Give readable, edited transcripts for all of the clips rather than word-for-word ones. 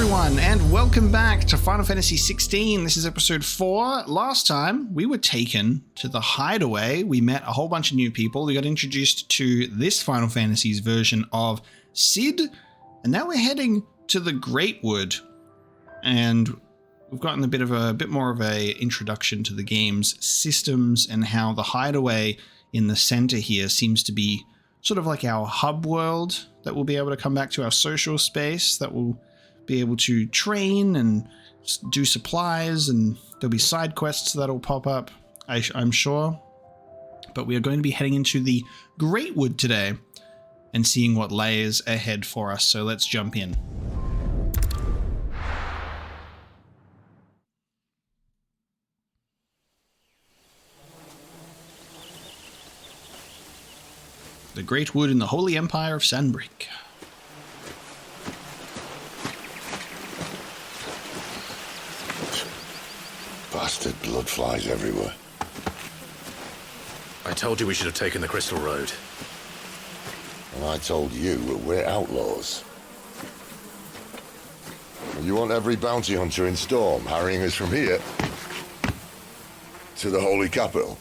everyone, and welcome back to Final Fantasy XVI. This is episode 4. Last time, we were taken to the Hideaway. We met a whole bunch of new people. We got introduced to this Final Fantasy's version of Sid, and now we're heading to the Great Wood. And we've gotten a bit more of a introduction to the game's systems and how the Hideaway in the center here seems to be sort of like our hub world that we'll be able to come back to, our social space that will be able to train and do supplies, and there'll be side quests that'll pop up, I'm sure. But we are going to be heading into the Great Wood today and seeing what lays ahead for us. So let's jump in. The Great Wood in the Holy Empire of Sanbreak. Bastard blood flies everywhere. I told you we should have taken the Crystal Road. And I told you that we're outlaws. And you want every bounty hunter in Storm harrying us from here to the Holy Capital?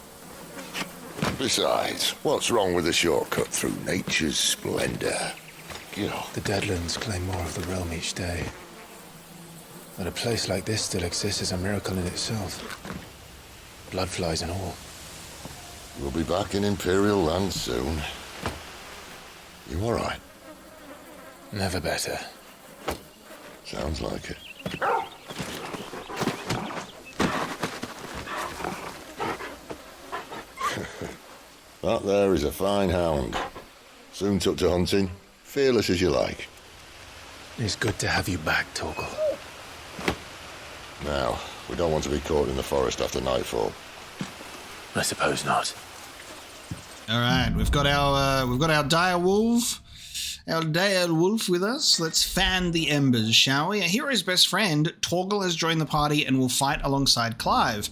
Besides, what's wrong with a shortcut through nature's splendor? You know. The Deadlands claim more of the realm each day. That a place like this still exists is a miracle in itself. Bloodflies and all. We'll be back in Imperial land soon. You all right? Never better. Sounds like it. That there is a fine hound. Soon took to hunting. Fearless as you like. It's good to have you back, Torgal. Now, we don't want to be caught in the forest after nightfall. I suppose not. All right, we've got our dire wolf, with us. Let's fan the embers, shall we? Our hero's best friend, Torgal, has joined the party and will fight alongside Clive.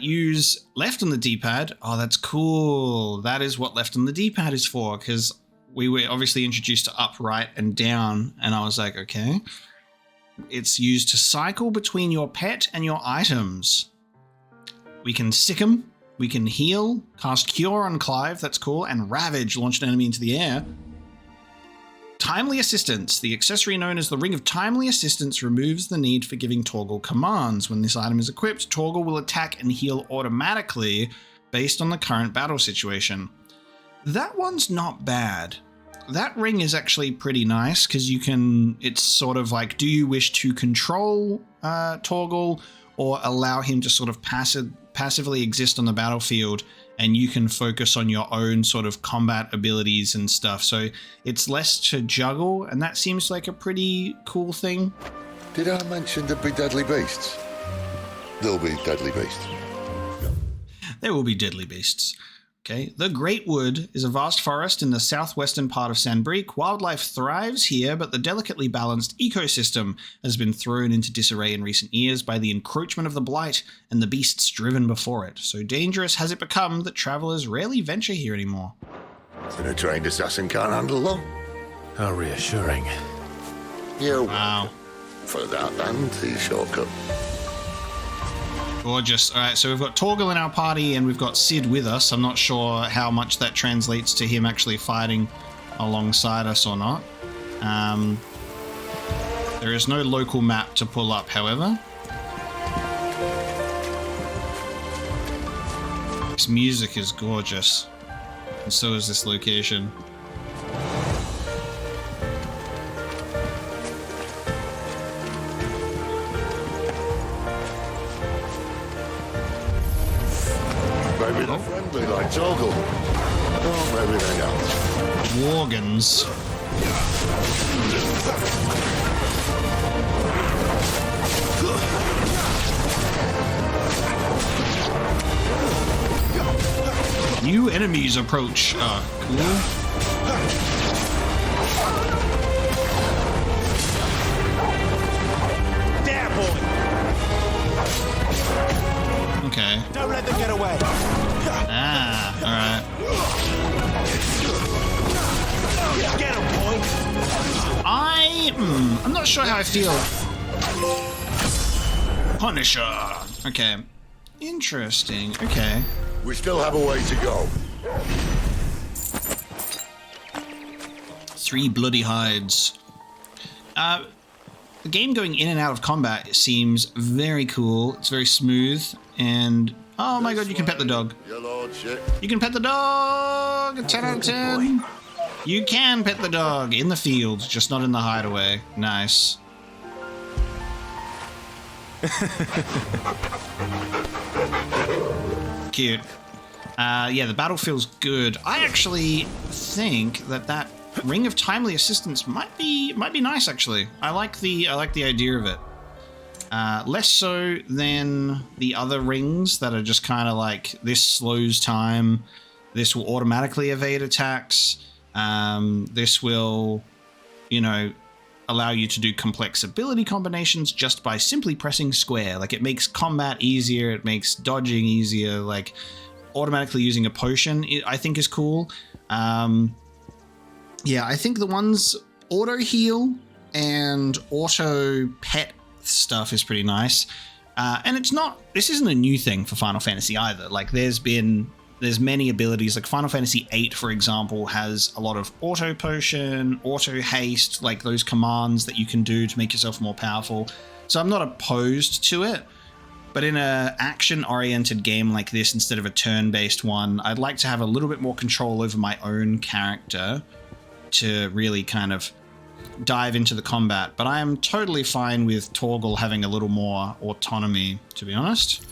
Use left on the D-pad. Oh, that's cool. That is what left on the D-pad is for, because we were obviously introduced to up, right, and down, and I was like, okay. It's used to cycle between your pet and your items. We can sick him, we can heal, cast Cure on Clive, that's cool, and Ravage, launch an enemy into the air. Timely Assistance. The accessory known as the Ring of Timely Assistance removes the need for giving Torgal commands. When this item is equipped, Torgal will attack and heal automatically based on the current battle situation. That one's not bad. That ring is actually pretty nice because it's sort of like, do you wish to control Torgal or allow him to sort of passively exist on the battlefield, and you can focus on your own sort of combat abilities and stuff. So it's less to juggle, and that seems like a pretty cool thing. Did I mention there'd be deadly beasts? There'll be deadly beasts. There will be deadly beasts. Okay, the Great Wood is a vast forest in the southwestern part of Sanbreak. Wildlife thrives here, but the delicately balanced ecosystem has been thrown into disarray in recent years by the encroachment of the Blight and the beasts driven before it. So dangerous has it become that travelers rarely venture here anymore. And a trained assassin can't handle them. How reassuring. You. Wow. For that and the shortcut. Gorgeous. All right, so we've got Torgal in our party and we've got Sid with us. I'm not sure how much that translates to him actually fighting alongside us or not. There is no local map to pull up, however. This music is gorgeous, and so is this location. Maybe they're friendly like Torgal. Oh, maybe they don't. Worgans. New enemies approach. Cool. There, boy. Okay. Don't let them get away. Ah, alright. Get him, boy. I'm not sure how I feel Punisher. Okay. Interesting. Okay. We still have a way to go. 3 bloody hides. The game going in and out of combat seems very cool. It's very smooth, and oh my god, you can pet the dog. Your lordship. You can pet the dog. 10 out of 10. You can pet the dog in the field, just not in the hideaway. Nice. Cute. Yeah, the battle feels good. I actually think that Ring of Timely Assistance might be nice. Actually, I like the idea of it. Less so than the other rings that are just kind of like this slows time. This will automatically evade attacks. This will, allow you to do complex ability combinations just by simply pressing square. Like, it makes combat easier. It makes dodging easier. Like, automatically using a potion, I think is cool. Yeah, I think the ones auto heal and auto pet stuff is pretty nice. And this isn't a new thing for Final Fantasy either. Like, there's many abilities. Like Final Fantasy VIII, for example, has a lot of auto potion, auto haste, like those commands that you can do to make yourself more powerful. So I'm not opposed to it. But in an action-oriented game like this, instead of a turn-based one, I'd like to have a little bit more control over my own character to really kind of dive into the combat. But I am totally fine with Torgal having a little more autonomy, to be honest.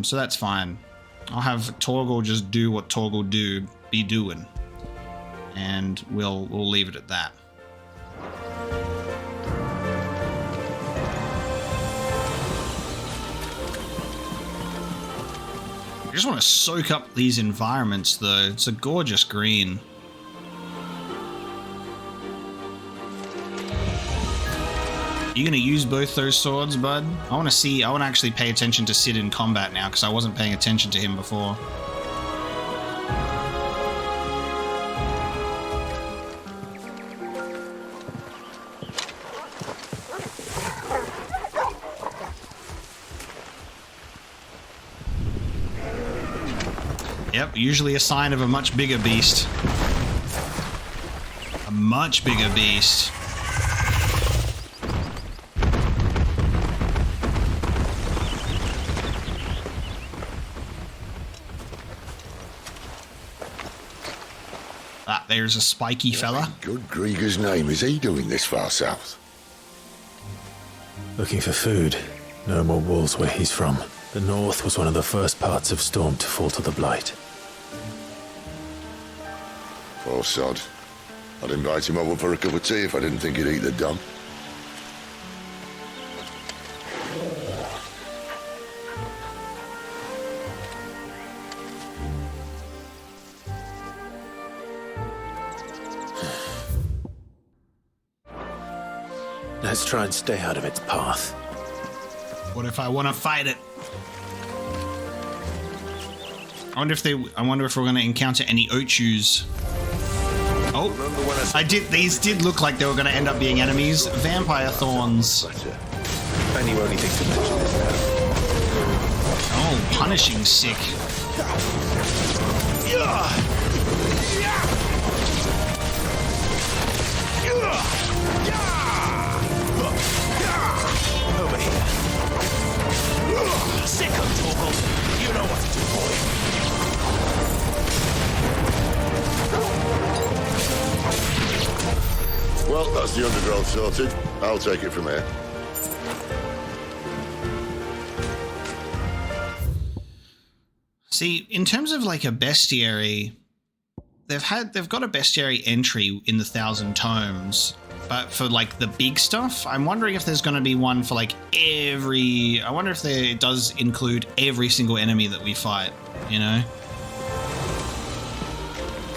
So that's fine. I'll have Torgal just do what Torgal be doing. And we'll leave it at that. I just want to soak up these environments, though. It's a gorgeous green. You gonna use both those swords, bud? I want to actually pay attention to Sid in combat now, because I wasn't paying attention to him before. Yep, usually a sign of a much bigger beast. A much bigger beast. There's a spiky fella. Good Grieger's name is he doing this far south? Looking for food. No more wolves where he's from. The north was one of the first parts of Storm to fall to the Blight. Poor sod. I'd invite him over for a cup of tea if I didn't think he'd eat the dump. Let's try and stay out of its path. What if I want to fight it? I wonder if we're going to encounter any Ochus. Oh, these did look like they were going to end up being enemies. Vampire thorns. And you only think to mention this now. Oh, punishing sick. Over here. Sick of Torgal. You know what to do, boy. Well, that's the undergrowth sorted. I'll take it from here. See, in terms of like a bestiary, they've got a bestiary entry in the 1,000 tomes. But for like the big stuff, I'm wondering if there's going to be one for like I wonder if it does include every single enemy that we fight, you know?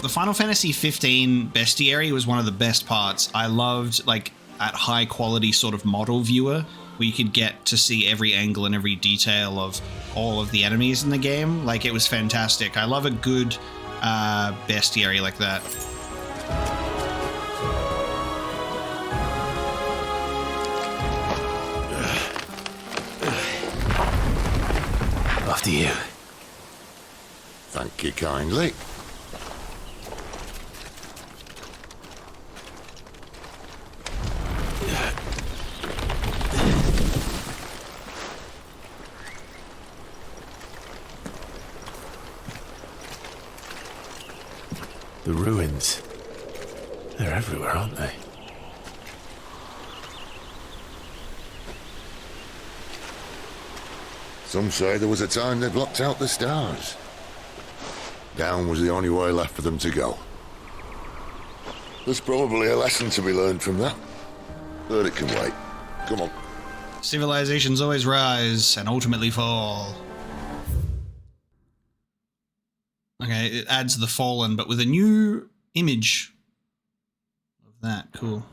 The Final Fantasy 15 bestiary was one of the best parts. I loved like that high quality sort of model viewer where you could get to see every angle and every detail of all of the enemies in the game. Like, it was fantastic. I love a good bestiary like that. Thank you kindly. The ruins. They're everywhere, aren't they? Some say there was a time they blocked out the stars. Down was the only way left for them to go. There's probably a lesson to be learned from that. But it can wait. Come on. Civilizations always rise and ultimately fall. Okay, it adds the fallen, but with a new image of that. Cool.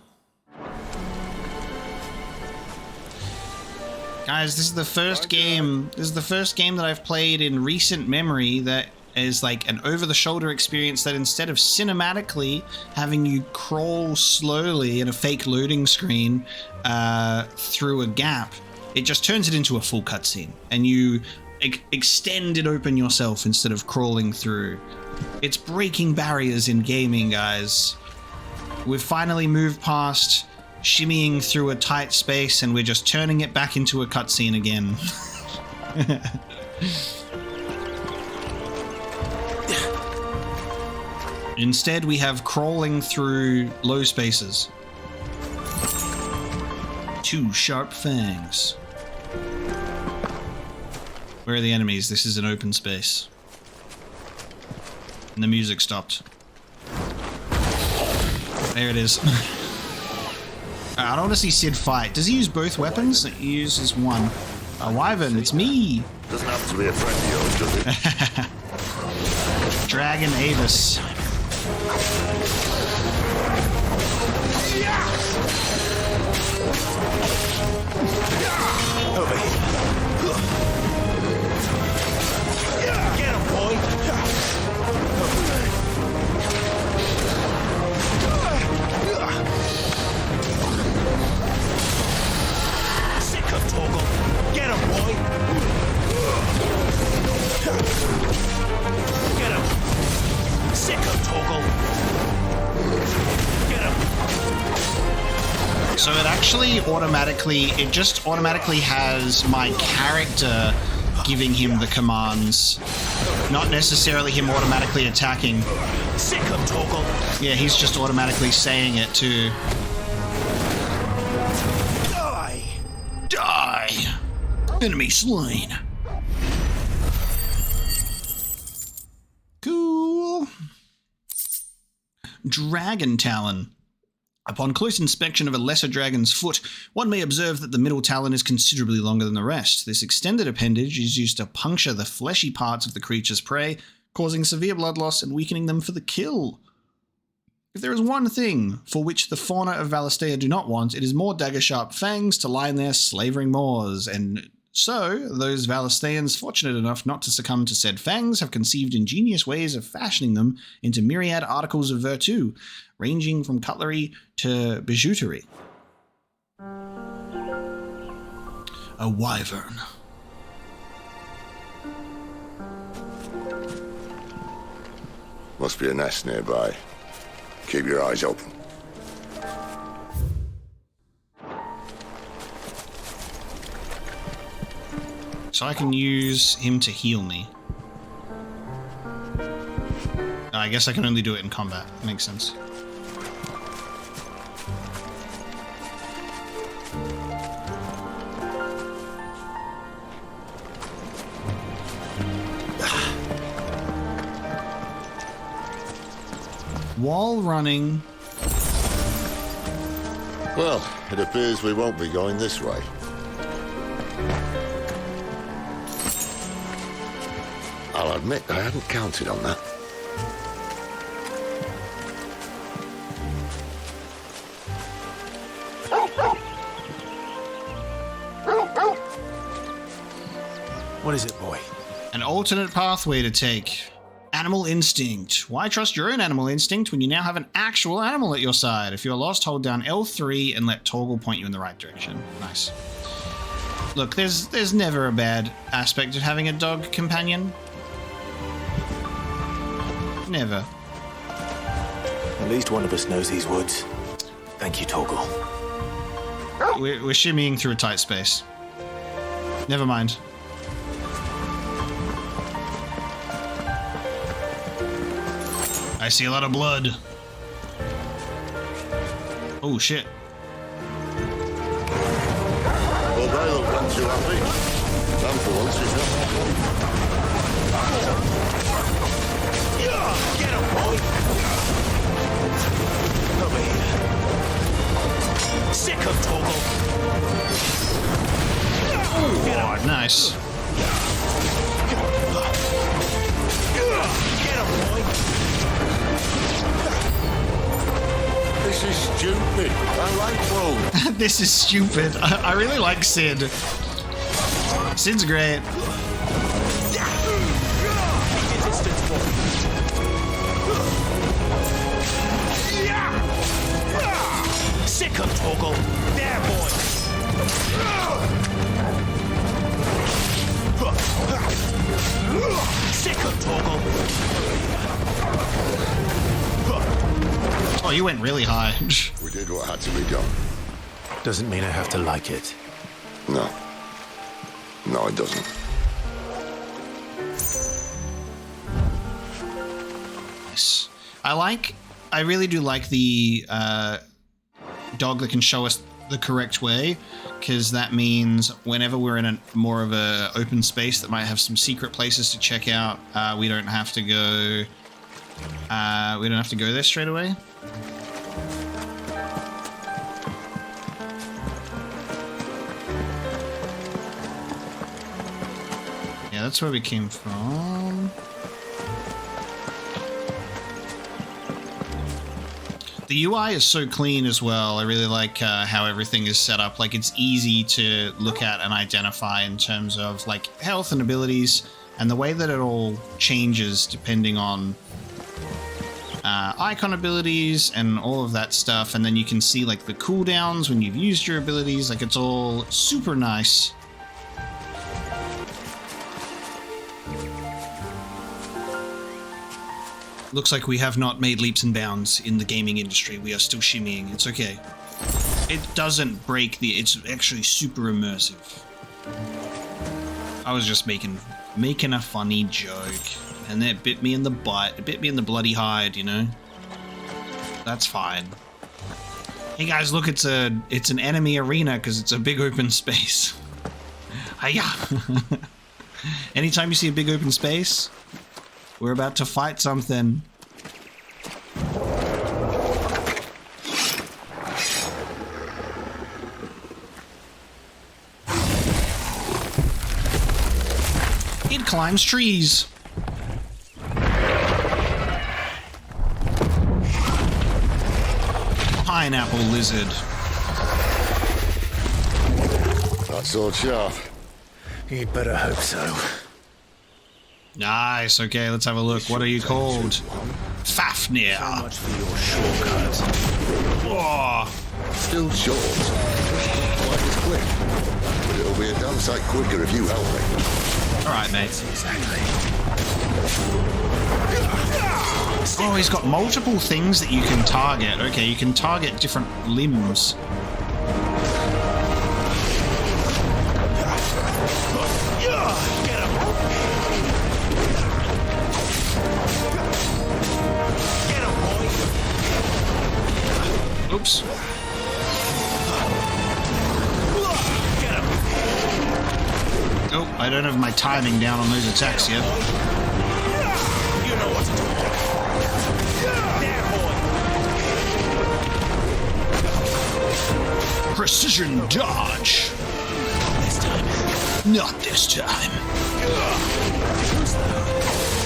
Guys, this is the first game. This is the first game that I've played in recent memory that is like an over-the-shoulder experience that instead of cinematically having you crawl slowly in a fake loading screen through a gap, it just turns it into a full cutscene, and you extend and open yourself instead of crawling through. It's breaking barriers in gaming, guys. We've finally moved past shimmying through a tight space, and we're just turning it back into a cutscene again. Instead, we have crawling through low spaces. 2 sharp fangs. Where are the enemies? This is an open space. And the music stopped. There it is. I don't want to see Sid fight. Does he use both weapons? He uses one. A wyvern, it's me! Doesn't have to be a friend of yours, does it? Dragon Avis. Over here. Get him, boy. Sick of Torgal. Get him, boy. Get him. Sick of Torgal. Get him. So it just automatically has my character giving him the commands, not necessarily him automatically attacking. Sick of Torgal. Yeah, he's just automatically saying it too. Die. Die! Enemy slain. Cool. Dragon Talon. Upon close inspection of a lesser dragon's foot, one may observe that the middle talon is considerably longer than the rest. This extended appendage is used to puncture the fleshy parts of the creature's prey, causing severe blood loss and weakening them for the kill. If there is one thing for which the fauna of Valistea do not want, it is more dagger-sharp fangs to line their slavering maws, and so those Valisteans fortunate enough not to succumb to said fangs have conceived ingenious ways of fashioning them into myriad articles of virtu, ranging from cutlery to bijouterie. A wyvern. Must be a nest nearby. Keep your eyes open. So I can use him to heal me. I guess I can only do it in combat. Makes sense. While running... Well, it appears we won't be going this way. I'll admit I hadn't counted on that. What is it, boy? An alternate pathway to take. Animal instinct. Why trust your own animal instinct when you now have an actual animal at your side? If you're lost, hold down L3 and let Torgal point you in the right direction. Nice. Look, there's never a bad aspect of having a dog companion. Never. At least one of us knows these woods. Thank you, Torgal. We're shimmying through a tight space. Never mind. I see a lot of blood. Oh shit. Well, they look not too happy. Sam for once is not. Get him, boy! Over here. Sick of Torgal. Oh, nice. Get him, boy! This is stupid. I like Rome. This is stupid. I really like Sid. Sid's great. Sick of Torgal. There, boy! Sick of Torgal. Oh, you went really high. We did what had to be done. Doesn't mean I have to like it. No. No, it doesn't. Nice. I really do like the dog that can show us the correct way, because that means whenever we're in a more of a open space that might have some secret places to check out, we don't have to go there straight away. Yeah, that's where we came from. The UI is so clean as well. I really like how everything is set up. Like, it's easy to look at and identify in terms of like health and abilities, and the way that it all changes depending on icon abilities and all of that stuff. And then you can see like the cooldowns when you've used your abilities. Like, it's all super nice. Looks like we have not made leaps and bounds in the gaming industry. We are still shimmying. It's okay. It doesn't break the... It's actually super immersive. I was just making a funny joke. And that bit me in the butt. It bit me in the bloody hide, you know? That's fine. Hey guys, look, it's an enemy arena because it's a big open space. Hiya! Anytime you see a big open space... We're about to fight something. It climbs trees. Pineapple lizard. That sword sharp. You'd better hope so. Nice, okay, let's have a look. What are you called? Fafnir. So much for your shortcut. Whoa. Still short. Quite as quick. But it'll be a damn sight quicker if you help me. Alright, mate. Exactly. Oh, he's got multiple things that you can target. Okay, you can target different limbs. Oops. Oh, I don't have my timing down on those attacks yet. You know what to do. There, boy. Precision dodge. This time. Not this time.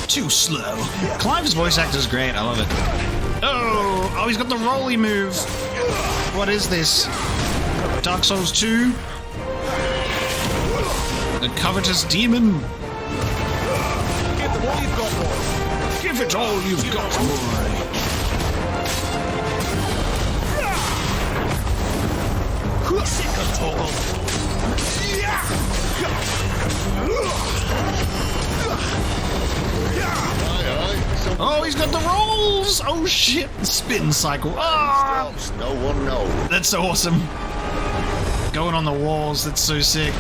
Too slow. Clive's voice actor is great. I love it. Oh, he's got the rolly move. What is this? Dark Souls 2? The covetous demon? Give them all you've got, boy. Give it all you've got, boy. Sick of Torgal. Oh, he's got the rolls! Oh shit, spin cycle. Ah! No one knows. That's so awesome. Going on the walls, that's so sick.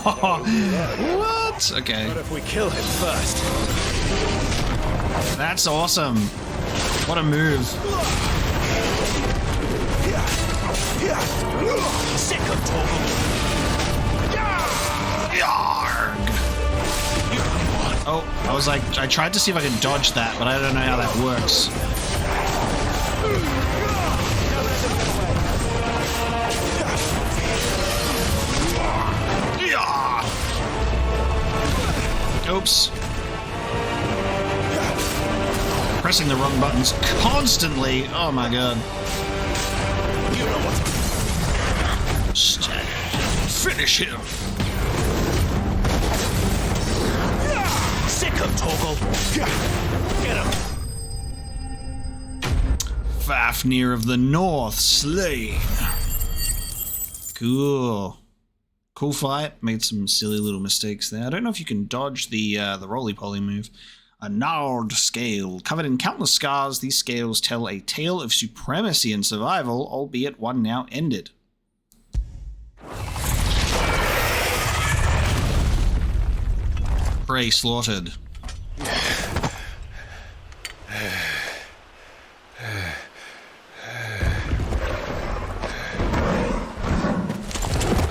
What? Okay. What if we kill him first? That's awesome. What a move. Sick of Torgal. Yarg. Oh, I was like, I tried to see if I could dodge that, but I don't know how that works. Oops. Pressing the wrong buttons constantly. Oh my god. You know what? Finish him. Sick of Torgal. Get him. Fafnir of the North slain. Cool. Cool fight. Made some silly little mistakes there. I don't know if you can dodge the roly-poly move. A gnarled scale. Covered in countless scars, these scales tell a tale of supremacy and survival, albeit one now ended. Prey slaughtered.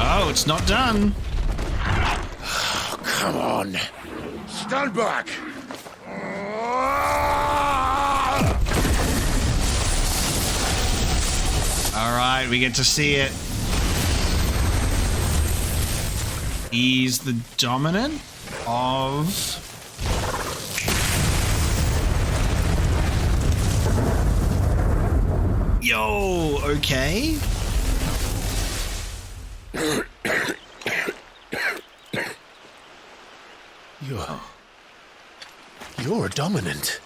Oh, it's not done. Oh, come on. Stand back. All right, we get to see it. He's the dominant of... Yo, okay. You're a dominant.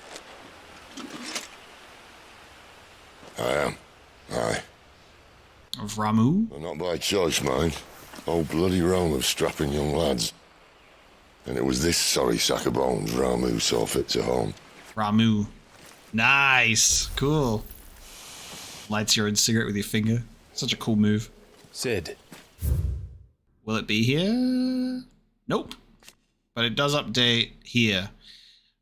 I am. Aye. Of Ramuh? But not by choice, mind. Old bloody realm of strapping young lads. And it was this sorry sack of bones Ramuh saw fit to home. Ramuh. Nice. Cool. Lights your own cigarette with your finger. Such a cool move. Sid. Will it be here? Nope. But it does update here.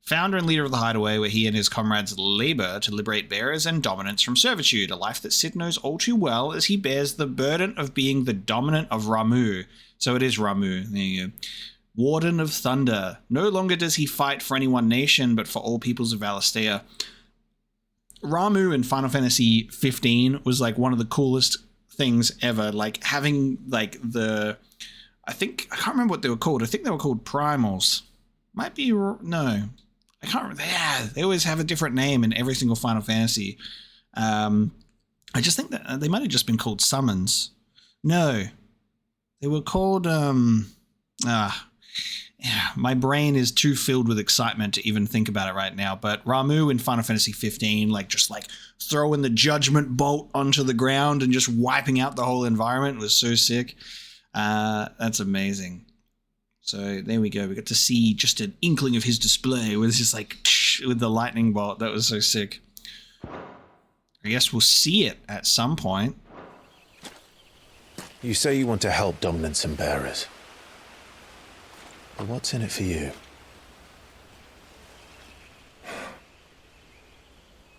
Founder and leader of the Hideaway, where he and his comrades labor to liberate bearers and dominants from servitude, a life that Sid knows all too well as he bears the burden of being the dominant of Ramuh. So it is Ramuh. There you go. Warden of Thunder. No longer does he fight for any one nation, but for all peoples of Valistea. Ramuh in Final Fantasy 15 was like one of the coolest things ever. Like having like the... I can't remember what they were called. I think they were called Primals. Might be... No. I can't remember. Yeah, they always have a different name in every single Final Fantasy. I just think that they might have just been called Summons. No. They were called... Yeah, my brain is too filled with excitement to even think about it right now. But Ramuh in Final Fantasy 15, like just like throwing the judgment bolt onto the ground and just wiping out the whole environment was so sick. That's amazing. So there we go. We got to see just an inkling of his display with just like with the lightning bolt. That was so sick. I guess we'll see it at some point. You say you want to help dominants and bearers. But what's in it for you?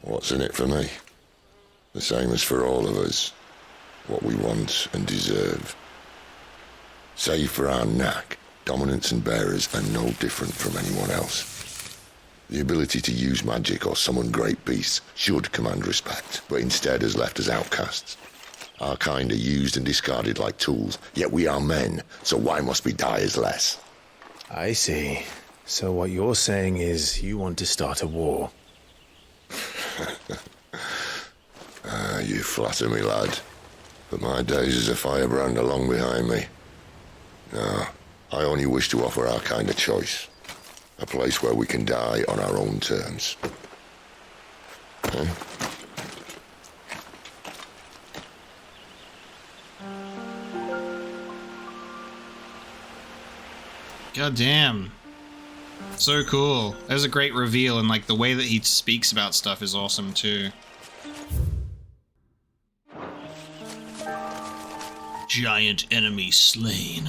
What's in it for me? The same as for all of us. What we want and deserve. Save for our knack, dominants and bearers are no different from anyone else. The ability to use magic or summon great beasts should command respect, but instead has left us outcasts. Our kind are used and discarded like tools, yet we are men, so why must we die as less? I see. So what you're saying is you want to start a war. You flatter me, lad. But my days as a firebrand are long behind me. No, I only wish to offer our kind of choice. A place where we can die on our own terms. Huh? God damn. So cool. There's a great reveal, and like the way that he speaks about stuff is awesome too. Giant enemy slain.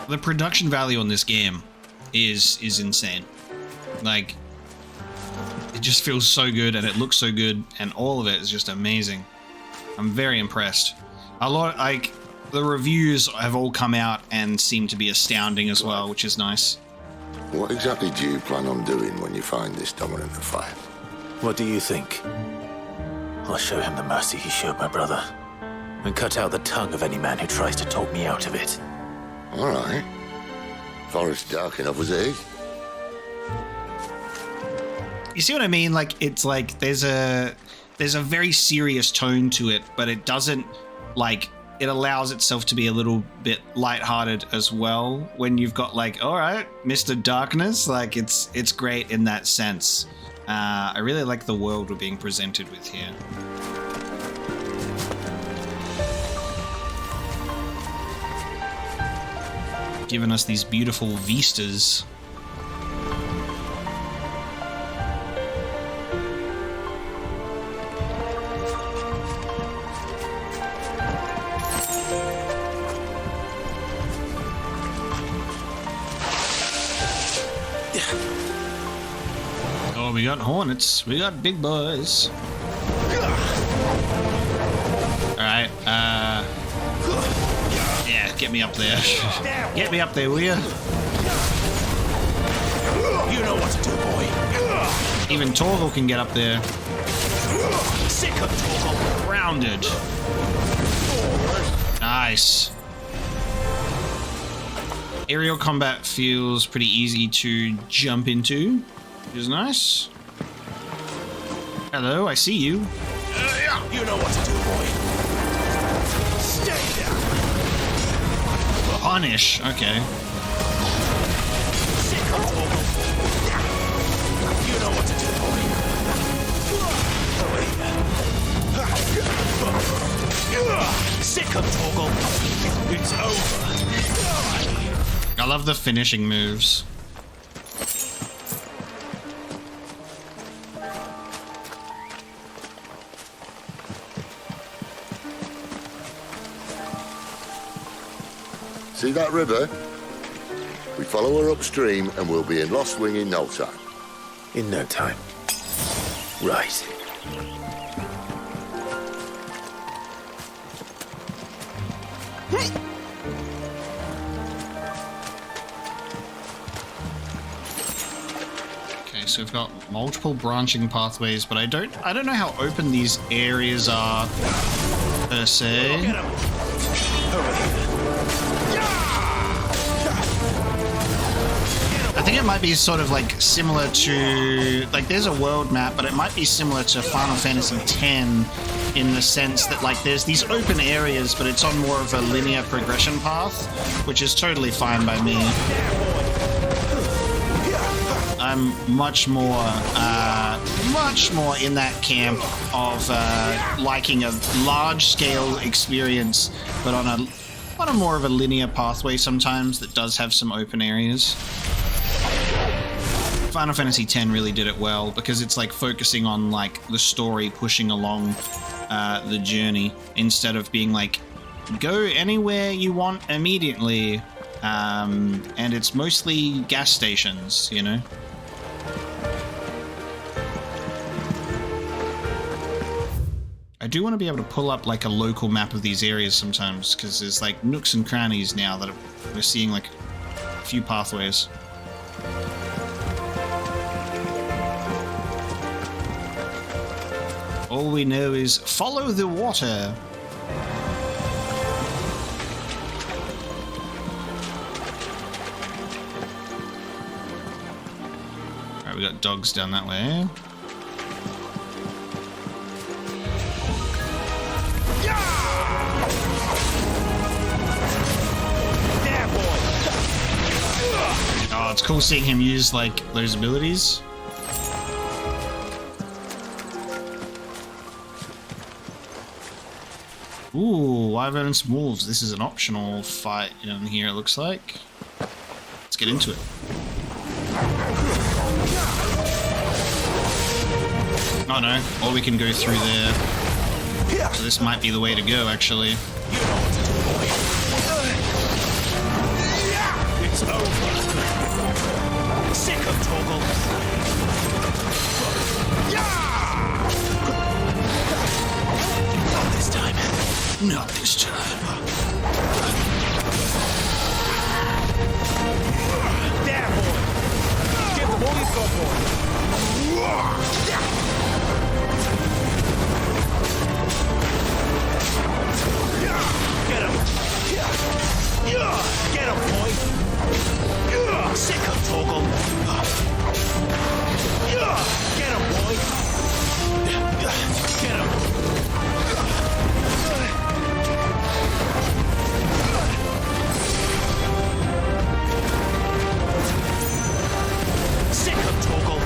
The production value on this game is insane. Like, it just feels so good, and it looks so good, and all of it is just amazing. I'm very impressed. A lot, like, the reviews have all come out and seem to be astounding as well, which is nice. What exactly do you plan on doing when you find this dominant of fire? What do you think? I'll show him the mercy he showed my brother, and cut out the tongue of any man who tries to talk me out of it. All right. Forest dark enough as it is. You see what I mean? Like, it's like there's a very serious tone to it, but it doesn't, like, it allows itself to be a little bit lighthearted as well when you've got, like, all right, Mr. Darkness. Like, it's great in that sense. I really like the world we're being presented with here. Giving us these beautiful vistas. Oh, we got hornets. We got big boys. Alright, yeah, get me up there. Get me up there, will ya? You know what to do, boy. Even Torgal can get up there. Sick of Torgal. Grounded. Nice. Aerial combat feels pretty easy to jump into, which is nice. Hello, I see you. You know what to do, boy. Stay down. Punish. Okay. Sick of Torgal. You know what to do, boy. Sick of Torgal. It's over. I love the finishing moves. See that river? We follow her upstream and we'll be in Lostwing in no time. In no time. Right. Okay, so we've got multiple branching pathways, but I don't know how open these areas are per se. Get him. I think it might be sort of like similar to, like, there's a world map, but it might be similar to Final Fantasy X in the sense that, like, there's these open areas, but it's on more of a linear progression path, which is totally fine by me. I'm much more in that camp of liking a large-scale experience, but on a more of a linear pathway sometimes that does have some open areas. Final Fantasy X really did it well because it's like focusing on like the story pushing along the journey instead of being like go anywhere you want immediately, and it's mostly gas stations, you know. I do want to be able to pull up like a local map of these areas sometimes because there's like nooks and crannies now that we're seeing like a few pathways. All we know is follow the water. Alright, we got dogs down that way. Oh, it's cool seeing him use like those abilities. Ooh, wyverns and wolves. This is an optional fight in here, it looks like. get into it. Oh no, or we can go through there. So this might be the way to go, actually. It's over. Sick of Torgal. Not this time. Not this time. There, boy. Give them all you've got, boy. Get him. Get him, boy. Sick of Torgal. Get him, boy. Get him. Sick of Torgal.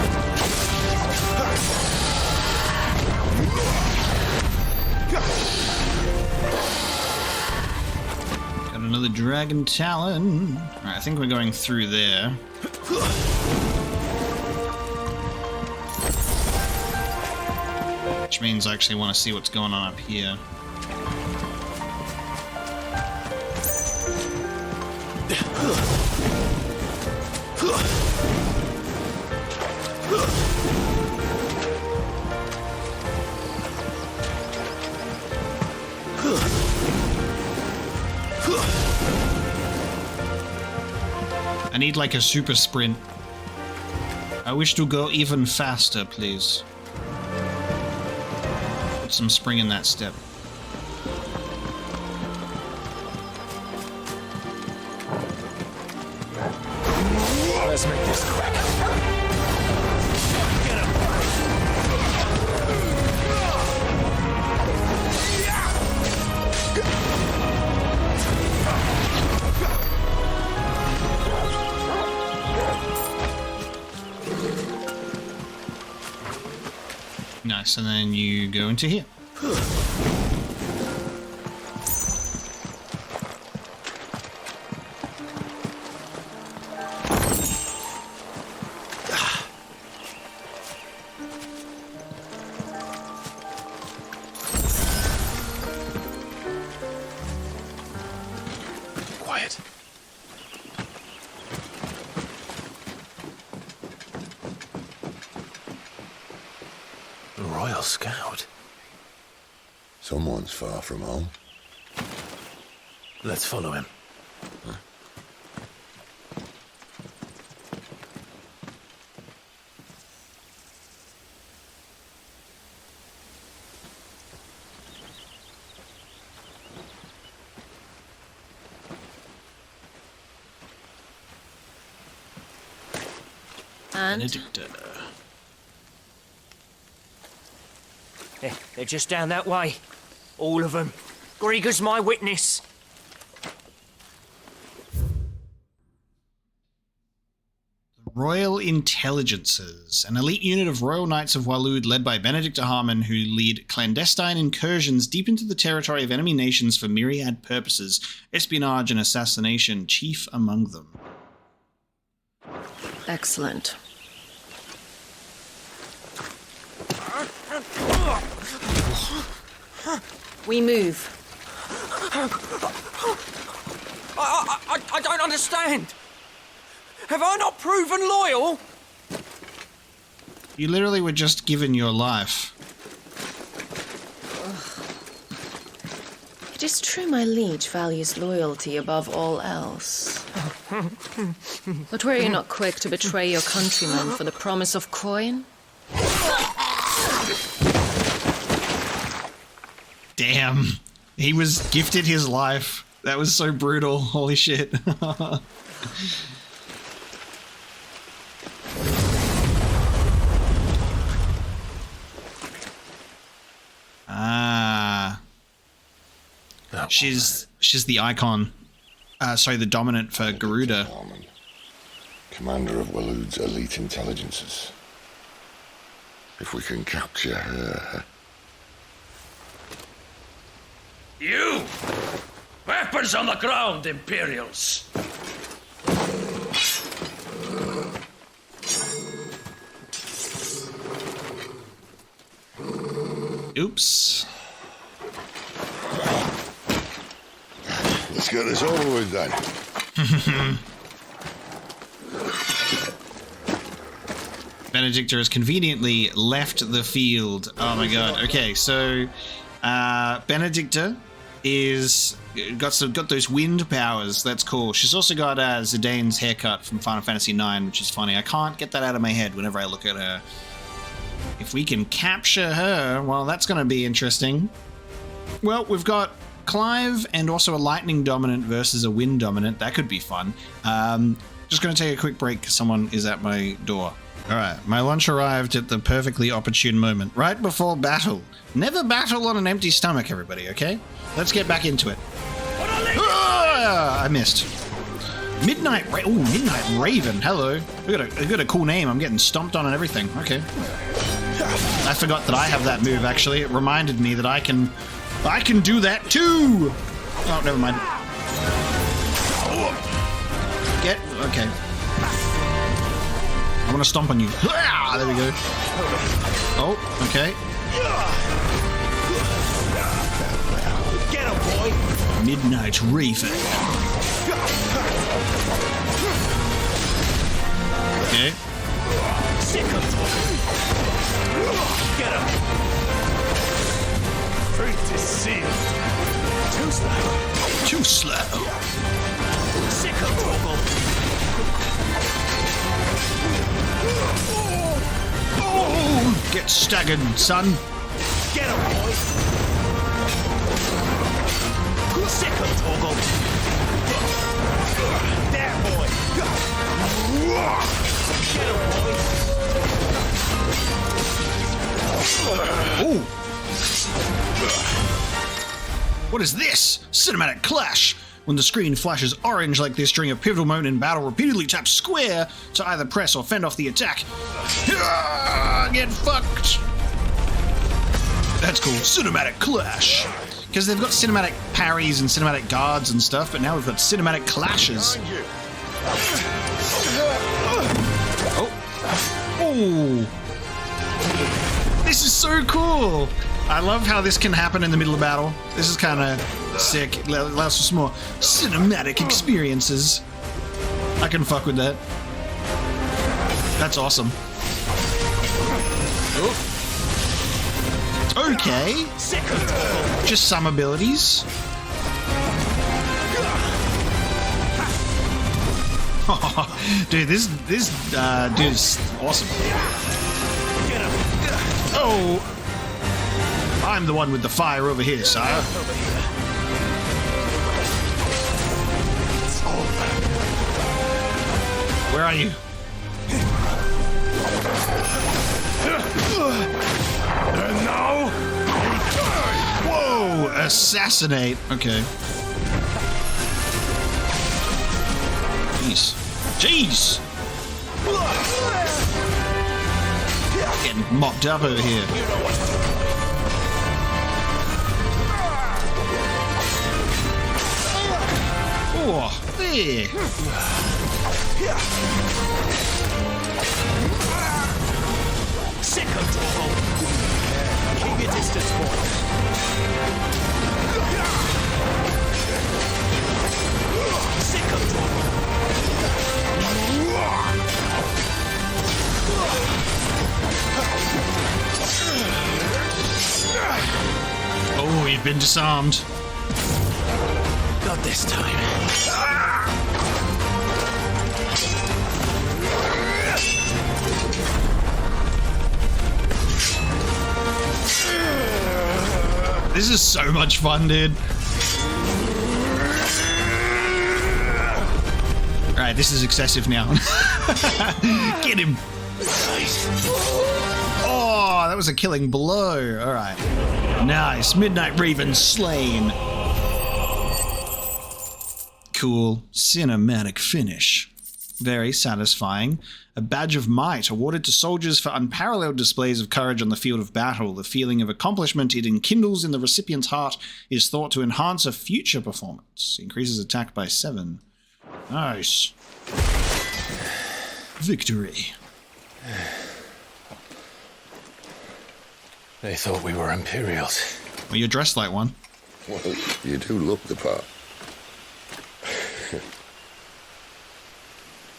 Got another dragon talon. Alright, I think we're going through there. Which means I actually want to see what's going on up here. I need like a super sprint. I wish to go even faster, please. Put some spring in that step. Let's make this quick. Nice, and then you go into here. Quiet. Royal Scout. Someone's far from home. Let's follow him. And Benedicta. They're just down that way. All of them. Grieger's my witness. Royal Intelligences, an elite unit of Royal Knights of Waloed led by Benedicta Harmon, who lead clandestine incursions deep into the territory of enemy nations for myriad purposes, espionage and assassination chief among them. excellent. We move. I don't understand. Have I not proven loyal? You literally were just given your life. It is true my liege values loyalty above all else. But were you not quick to betray your countrymen for the promise of coin? Damn. He was gifted his life. That was so brutal. Holy shit. Ah. She's the icon. Sorry, the dominant for Garuda. Harmon, commander of Waloed's elite intelligences. If we can capture her... You! Weapons on the ground, Imperials! Oops. Let's get this over with then. Benedicta has conveniently left the field. Oh my god. Okay, so Benedicta is got those wind powers. That's cool. She's also got Zidane's haircut from Final Fantasy IX, which is funny. I can't get that out of my head whenever I look at her. If we can capture her, well, that's going to be interesting. Well, we've got Clive and also a lightning dominant versus a wind dominant. That could be fun. Just going to take a quick break because someone is at my door. All right, my lunch arrived at the perfectly opportune moment, right before battle. Never battle on an empty stomach, everybody, okay? Let's get back into it. I missed. Midnight Raven. Hello. I got a cool name. I'm getting stomped on and everything. Okay. I forgot that I have that move, actually. It reminded me that I can do that too. Oh, never mind. Okay. I want to stomp on you. Ah, there we go. Oh, okay. Get him, boy! Midnight Raven. Okay. Sick of Get him! Fate is sealed. Too slow. Too slow. Sick of Torgal. Oh, get staggered, son. Get him, boy! Sick of Torgal. There, boy! Get him, boy! Oh! What is this? Cinematic Clash! When the screen flashes orange like this during a pivotal moment in battle, repeatedly tap square to either press or fend off the attack. Get fucked! That's cool. Cinematic Clash. Because they've got cinematic parries and cinematic guards and stuff, but now we've got cinematic clashes. Oh! This is so cool! I love how this can happen in the middle of battle. This is kind of sick. It allows for some more cinematic experiences. I can fuck with that. That's awesome. Oh. Okay. Just some abilities. Dude, this dude is awesome. Oh. I'm the one with the fire over here, sire. Where are you? And now, whoa! Assassinate. Okay. Jeez. Getting mopped up over here. Oh, there. sick of Torgal. Keep your distance, boy. Sick of Torgal. Oh, you've been disarmed. Not this time. This is so much fun, dude. Alright, this is excessive now. Get him. Oh, that was a killing blow. Alright. Nice. Midnight Raven slain. Cool. Cinematic finish. Very satisfying. A badge of might awarded to soldiers for unparalleled displays of courage on the field of battle. The feeling of accomplishment it enkindles in the recipient's heart is thought to enhance a future performance. Increases attack by 7. Nice. Victory. They thought we were Imperials. Well, you're dressed like one. Well, you do look the part.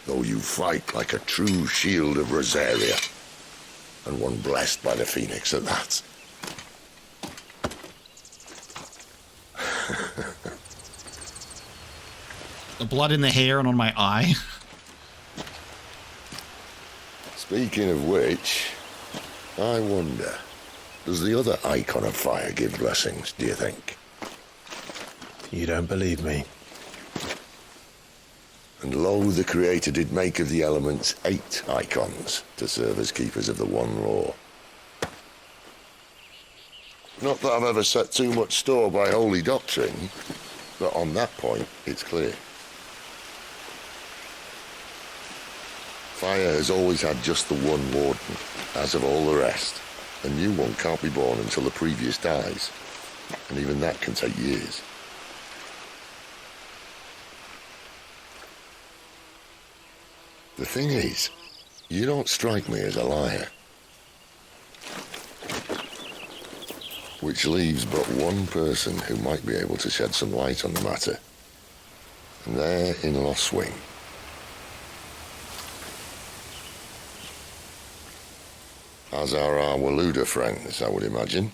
Though you fight like a true shield of Rosaria. And one blessed by the Phoenix at that. The blood in the hair and on my eye. Speaking of which, I wonder, does the other icon of fire give blessings, do you think? You don't believe me? And lo, the Creator did make of the elements 8 icons to serve as keepers of the one law. Not that I've ever set too much store by holy doctrine, but on that point, it's clear. Fire has always had just the one warden, as of all the rest. A new one can't be born until the previous dies, and even that can take years. The thing is, you don't strike me as a liar. Which leaves but one person who might be able to shed some light on the matter. And they're in Lostwing. As are our Waluda friends, I would imagine.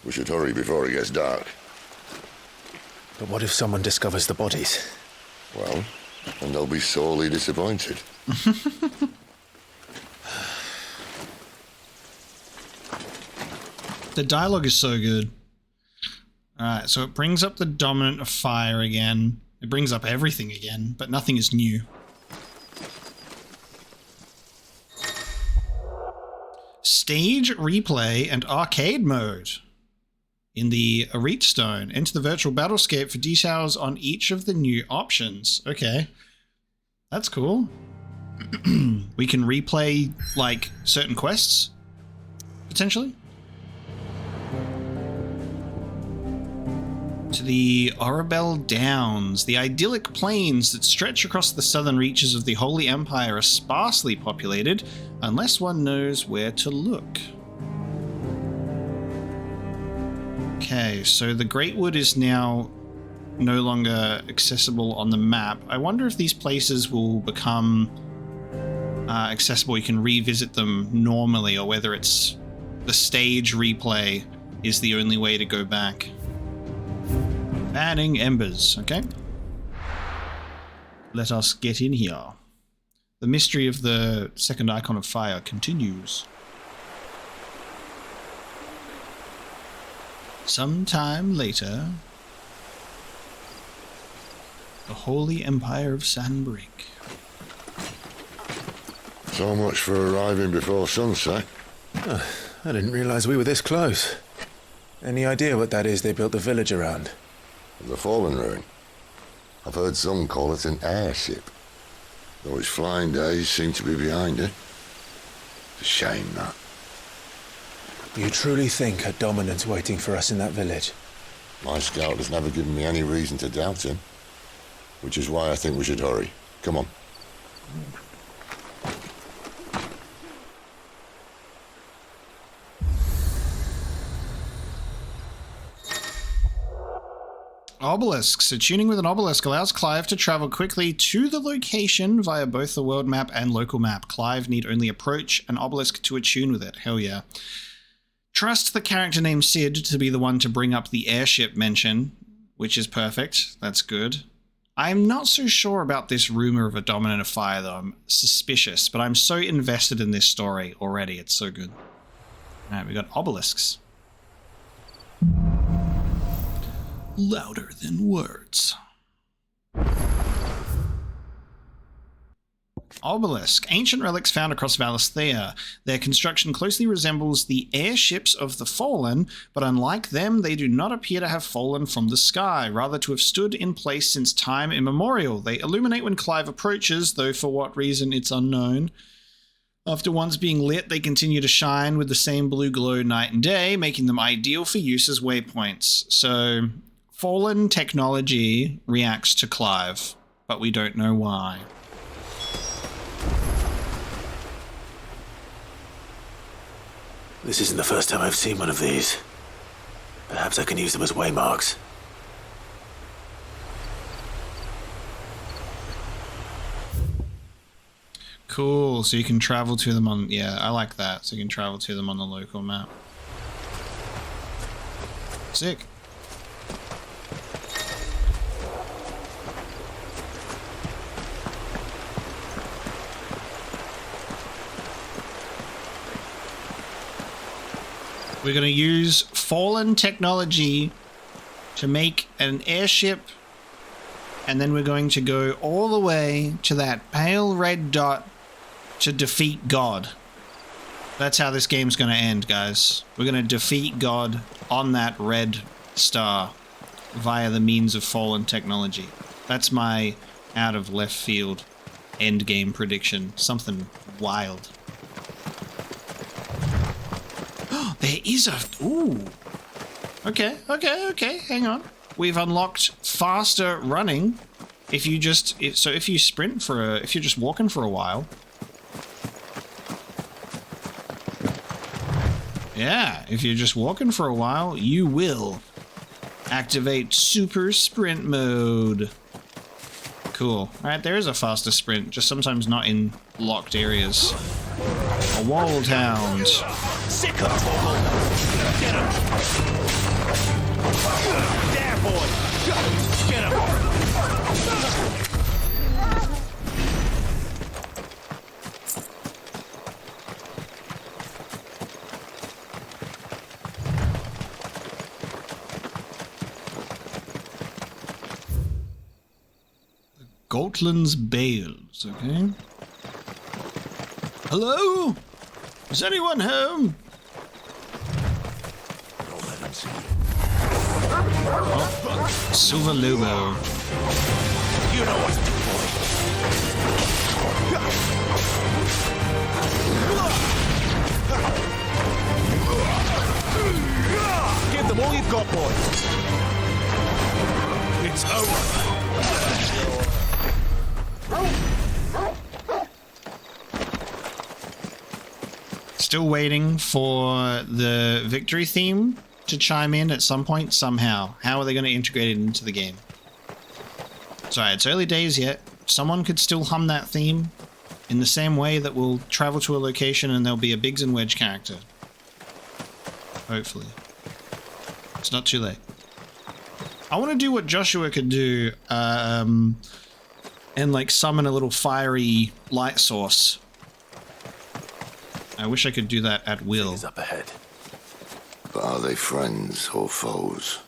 We should hurry before it gets dark. But what if someone discovers the bodies? Well, and they'll be sorely disappointed. The dialogue is so good. Alright, so it brings up the dominant of fire again. It brings up everything again, but nothing is new. Stage, replay, and arcade mode. In the Reach Stone, enter the virtual battlescape for details on each of the new options. Okay. That's cool. We can replay, like, certain quests, potentially. To the Orabel Downs, the idyllic plains that stretch across the southern reaches of the Holy Empire are sparsely populated, unless one knows where to look. Okay, so the Great Wood is now no longer accessible on the map. I wonder if these places will become accessible. You can revisit them normally, or whether it's the stage replay is the only way to go back. Banning embers, okay? Let us get in here. The mystery of the second icon of fire continues. Sometime later, the Holy Empire of Sandbrick. So much for arriving before sunset. Oh, I didn't realize we were this close. Any idea what that is they built the village around? The fallen ruin. I've heard some call it an airship. Though its flying days seem to be behind it. It's a shame, that. You truly think a dominant's waiting for us in that village? My scout has never given me any reason to doubt him. Which is why I think we should hurry. Come on. Obelisks. So tuning with an obelisk allows Clive to travel quickly to the location via both the world map and local map. Clive need only approach an obelisk to attune with it. Hell yeah. Trust the character named Sid to be the one to bring up the airship mention, which is perfect. That's good. I'm not so sure about this rumor of a dominant of fire, though. I'm suspicious, but I'm so invested in this story already. It's so good. All right, we got obelisks. Louder than words. Obelisk. Ancient relics found across Valisthea. Their construction closely resembles the airships of the Fallen, but unlike them, they do not appear to have fallen from the sky, rather to have stood in place since time immemorial. They illuminate when Clive approaches, though for what reason it's unknown. After once being lit, they continue to shine with the same blue glow night and day, making them ideal for use as waypoints. So, Fallen technology reacts to Clive, but we don't know why. This isn't the first time I've seen one of these. Perhaps I can use them as waymarks. Cool, so you can travel to them on... Yeah, I like that. So you can travel to them on the local map. Sick. We're going to use fallen technology to make an airship, and then we're going to go all the way to that pale red dot to defeat God. That's how this game's going to end, guys. We're going to defeat God on that red star via the means of fallen technology. That's my out of left field end game prediction. Something wild. There is a... Ooh. Okay. Hang on. We've unlocked faster running. If you just... if you sprint for a... If you're just walking for a while... Yeah, if you're just walking for a while, you will activate super sprint mode. Cool. Alright, there is a faster sprint, just sometimes not in locked areas. A walled hound. Sick of Torgal. Get him. There, boy. Get him. Gotland's Bales, okay? Hello? Is anyone home? Don't let him see you. Oh, Silver Lobo. You know what's boy. Give them all you've got, boy. It's over. Still waiting for the victory theme to chime in at some point, somehow. How are they going to integrate it into the game? Sorry, it's early days yet. Someone could still hum that theme in the same way that we'll travel to a location and there'll be a Biggs and Wedge character. Hopefully. It's not too late. I want to do what Joshua could do, and like summon a little fiery light source. I wish I could do that at will. Things up ahead. But are they friends or foes?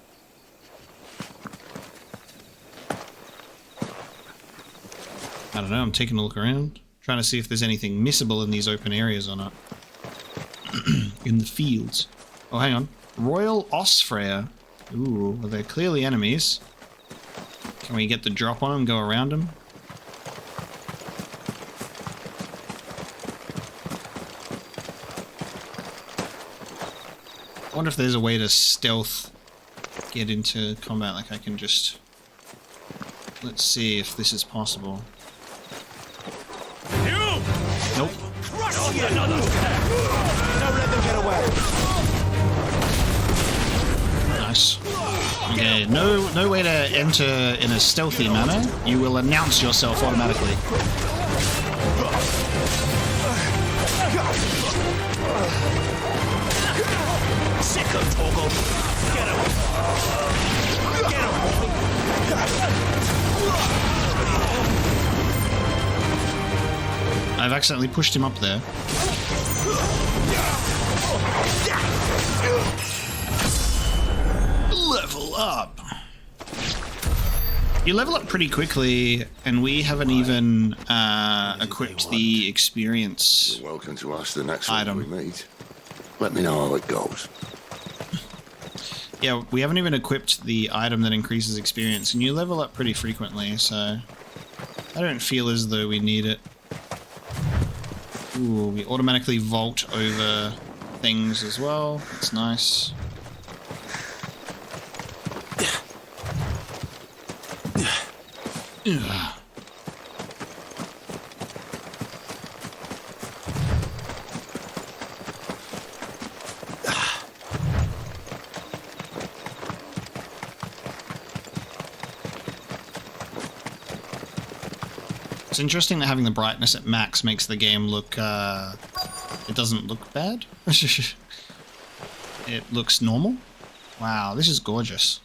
I don't know, I'm taking a look around. Trying to see if there's anything missable in these open areas or not. In the fields. Oh, hang on. Royal Osfreyr. Ooh, well, they're clearly enemies. Can we get the drop on them, go around them? I wonder if there's a way to stealth get into combat, like I can just... Let's see if this is possible. You! Nope. Crush you! Another attack! Don't let them get away! Nice. Okay, no way to enter in a stealthy manner. You will announce yourself automatically. Sick of Torgal. Get him! Get him, boy! I've accidentally pushed him up there. Level up! You level up pretty quickly, and we haven't even equipped the experience. You're welcome to ask the next Item. one we meet. Let me know how it goes. Yeah, we haven't even equipped the item that increases experience, and you level up pretty frequently, so I don't feel as though we need it. Ooh, we automatically vault over things as well. That's nice. Ugh. It's interesting that having the brightness at max makes the game look, it doesn't look bad. It looks normal. Wow, this is gorgeous.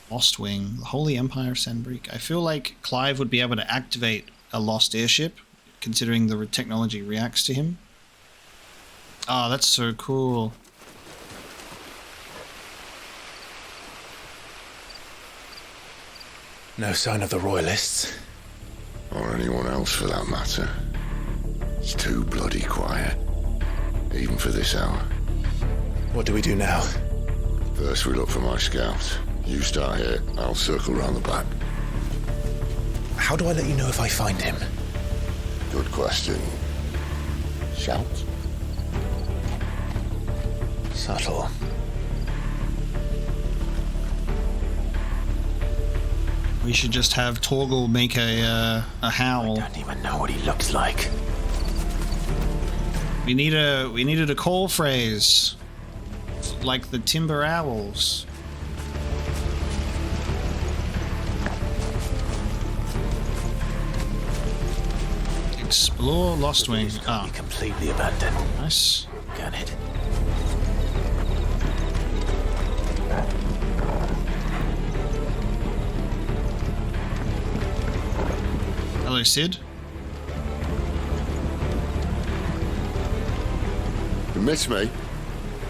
Lostwing, the Holy Empire of Sanbreek. I feel like Clive would be able to activate a lost airship, considering the technology reacts to him. Oh, that's so cool. No sign of the royalists. Or anyone else for that matter. It's too bloody quiet. Even for this hour. What do we do now? First we look for my scouts. You start here, I'll circle round the back. How do I let you know if I find him? Good question. Shout? Subtle. We should just have Torgal make a howl. I don't even know what he looks like. We needed a call phrase, like the Timber Owls. Explore Lostwing. Ah, Completely abandoned. nice. Can it? Hello, Sid. You miss me?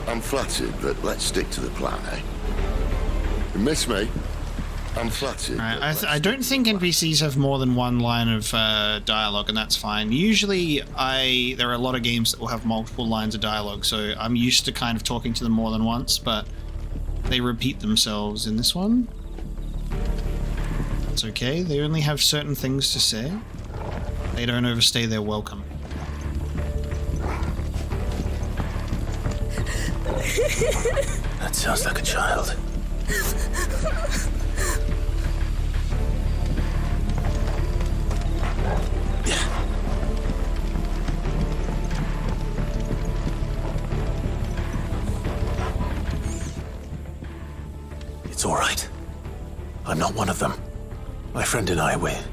I'm flattered, but let's stick to the plan, eh? You miss me? I'm flattered. Alright, I don't think NPCs have more than one line of dialogue, and that's fine. Usually, there are a lot of games that will have multiple lines of dialogue, so I'm used to kind of talking to them more than once, but they repeat themselves in this one. It's okay, they only have certain things to say. They don't overstay their welcome. That sounds like a child. It's all right. I'm not one of them. My friend and I, we're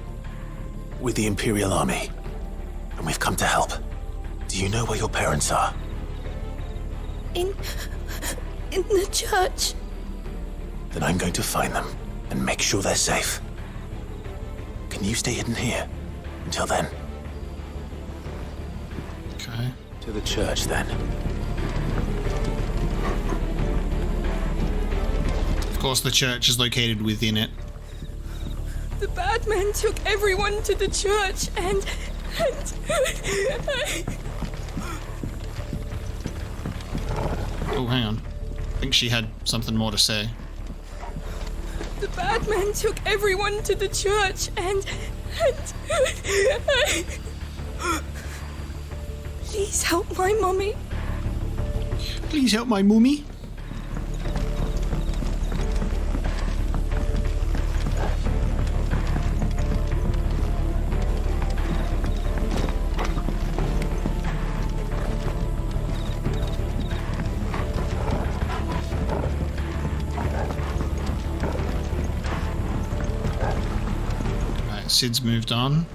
with the Imperial Army, and we've come to help. Do you know where your parents are? In the church. Then I'm going to find them and make sure they're safe. Can you stay hidden here until then? Okay. To the church, then. Of course, the church is located within it. The bad men took everyone to the church and Oh, hang on. I think she had something more to say. the bad men took everyone to the church and please help my mommy. Please help my mummy. Sid's moved on.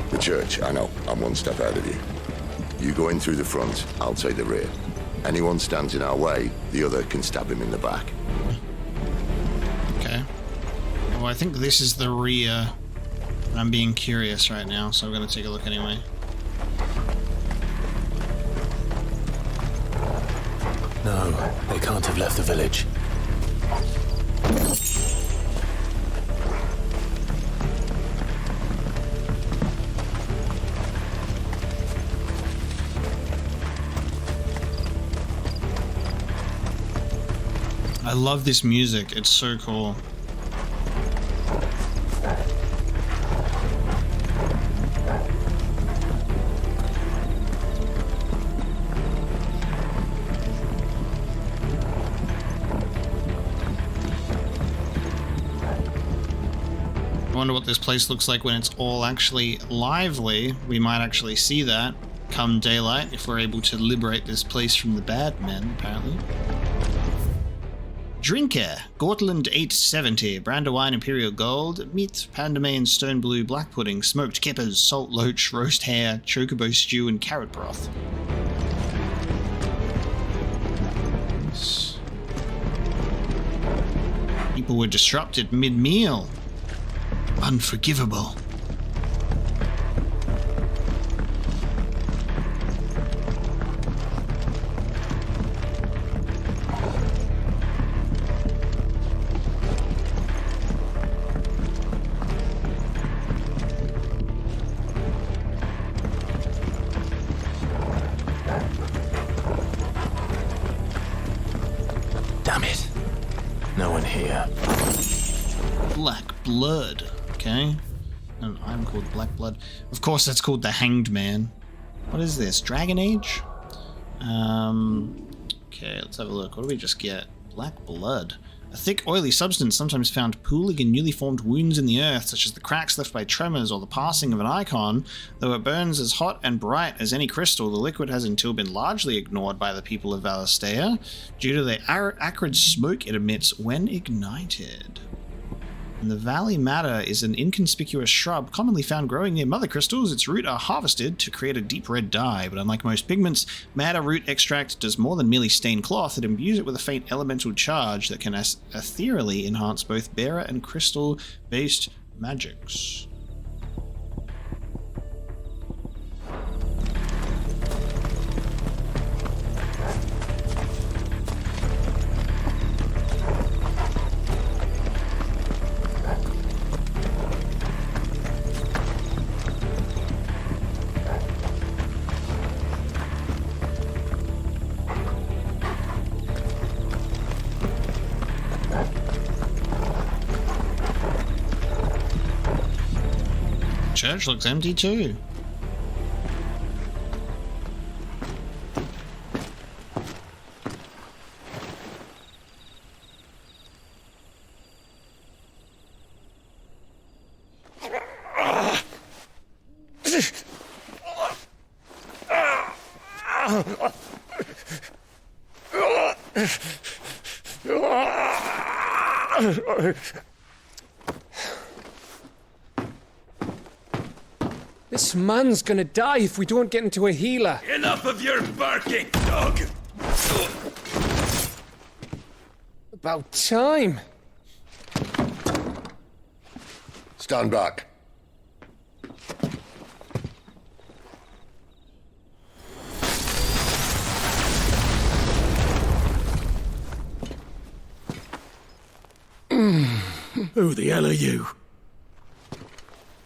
The church, I know. I'm one step ahead of you. You go in through the front, I'll take the rear. Anyone stands in our way, the other can stab him in the back. Okay. Well, I think this is the rear. I'm being curious right now, so I'm going to take a look anyway. No, they can't have left the village. I love this music. It's so cool. wonder what this place looks like when it's all actually lively. We might actually see that come daylight if we're able to liberate this place from the bad men, apparently. Drinker, Gortland 870, Brandywine Imperial Gold, meat, Pandamain Stone Blue Black Pudding, smoked kippers, salt loach, roast hare, chocobo stew, and carrot broth. People were disrupted mid-meal. Unforgivable. Damn it. No one here. Black blood. Okay. And I'm called Black Blood. Of course, that's called the Hanged Man. What is this? Dragon Age? Okay, let's have a look. What do we just get? Black blood. A thick, oily substance sometimes found pooling in newly formed wounds in the earth, such as the cracks left by tremors or the passing of an icon. Though it burns as hot and bright as any crystal, the liquid has until been largely ignored by the people of Valistea due to the acrid smoke it emits when ignited. And the valley madder is an inconspicuous shrub commonly found growing near mother crystals. Its roots are harvested to create a deep red dye, but unlike most pigments, madder root extract does more than merely stain cloth. It imbues it with a faint elemental charge that can ethereally enhance both bearer and crystal-based magics. Church looks empty too. This man's gonna die if we don't get into a healer. Enough of your barking, dog! About time. Stand back. Who the hell are you?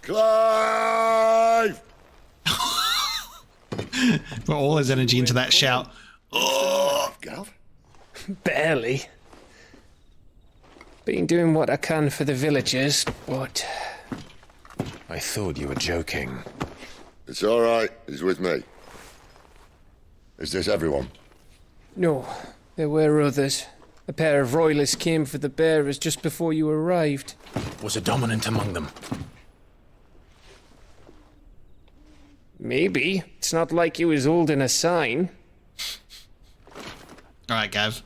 Clive! Put all his energy into that shout. Oh, Gav? Barely. Been doing what I can for the villagers, but... I thought you were joking. It's all right. He's with me. Is this everyone? No, there were others. A pair of royalists came for the bearers just before you arrived. Was a dominant among them? Maybe. It's not like he was holding a sign. Alright, Gav.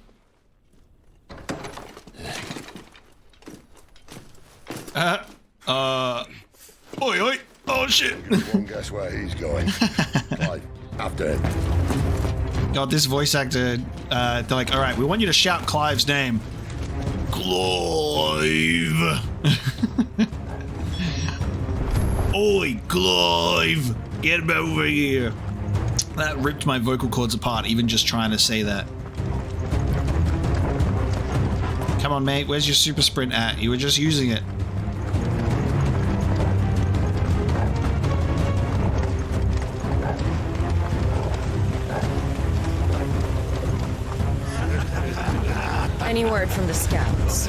Oi, oi! Oh shit! You won't guess where he's going. Clive, after him. God, this voice actor, they're like, alright, we want you to shout Clive's name. Clive! Oi, Clive! Get him over here! That ripped my vocal cords apart, even just trying to say that. Come on, mate, where's your super sprint at? You were just using it. Any word from the scouts?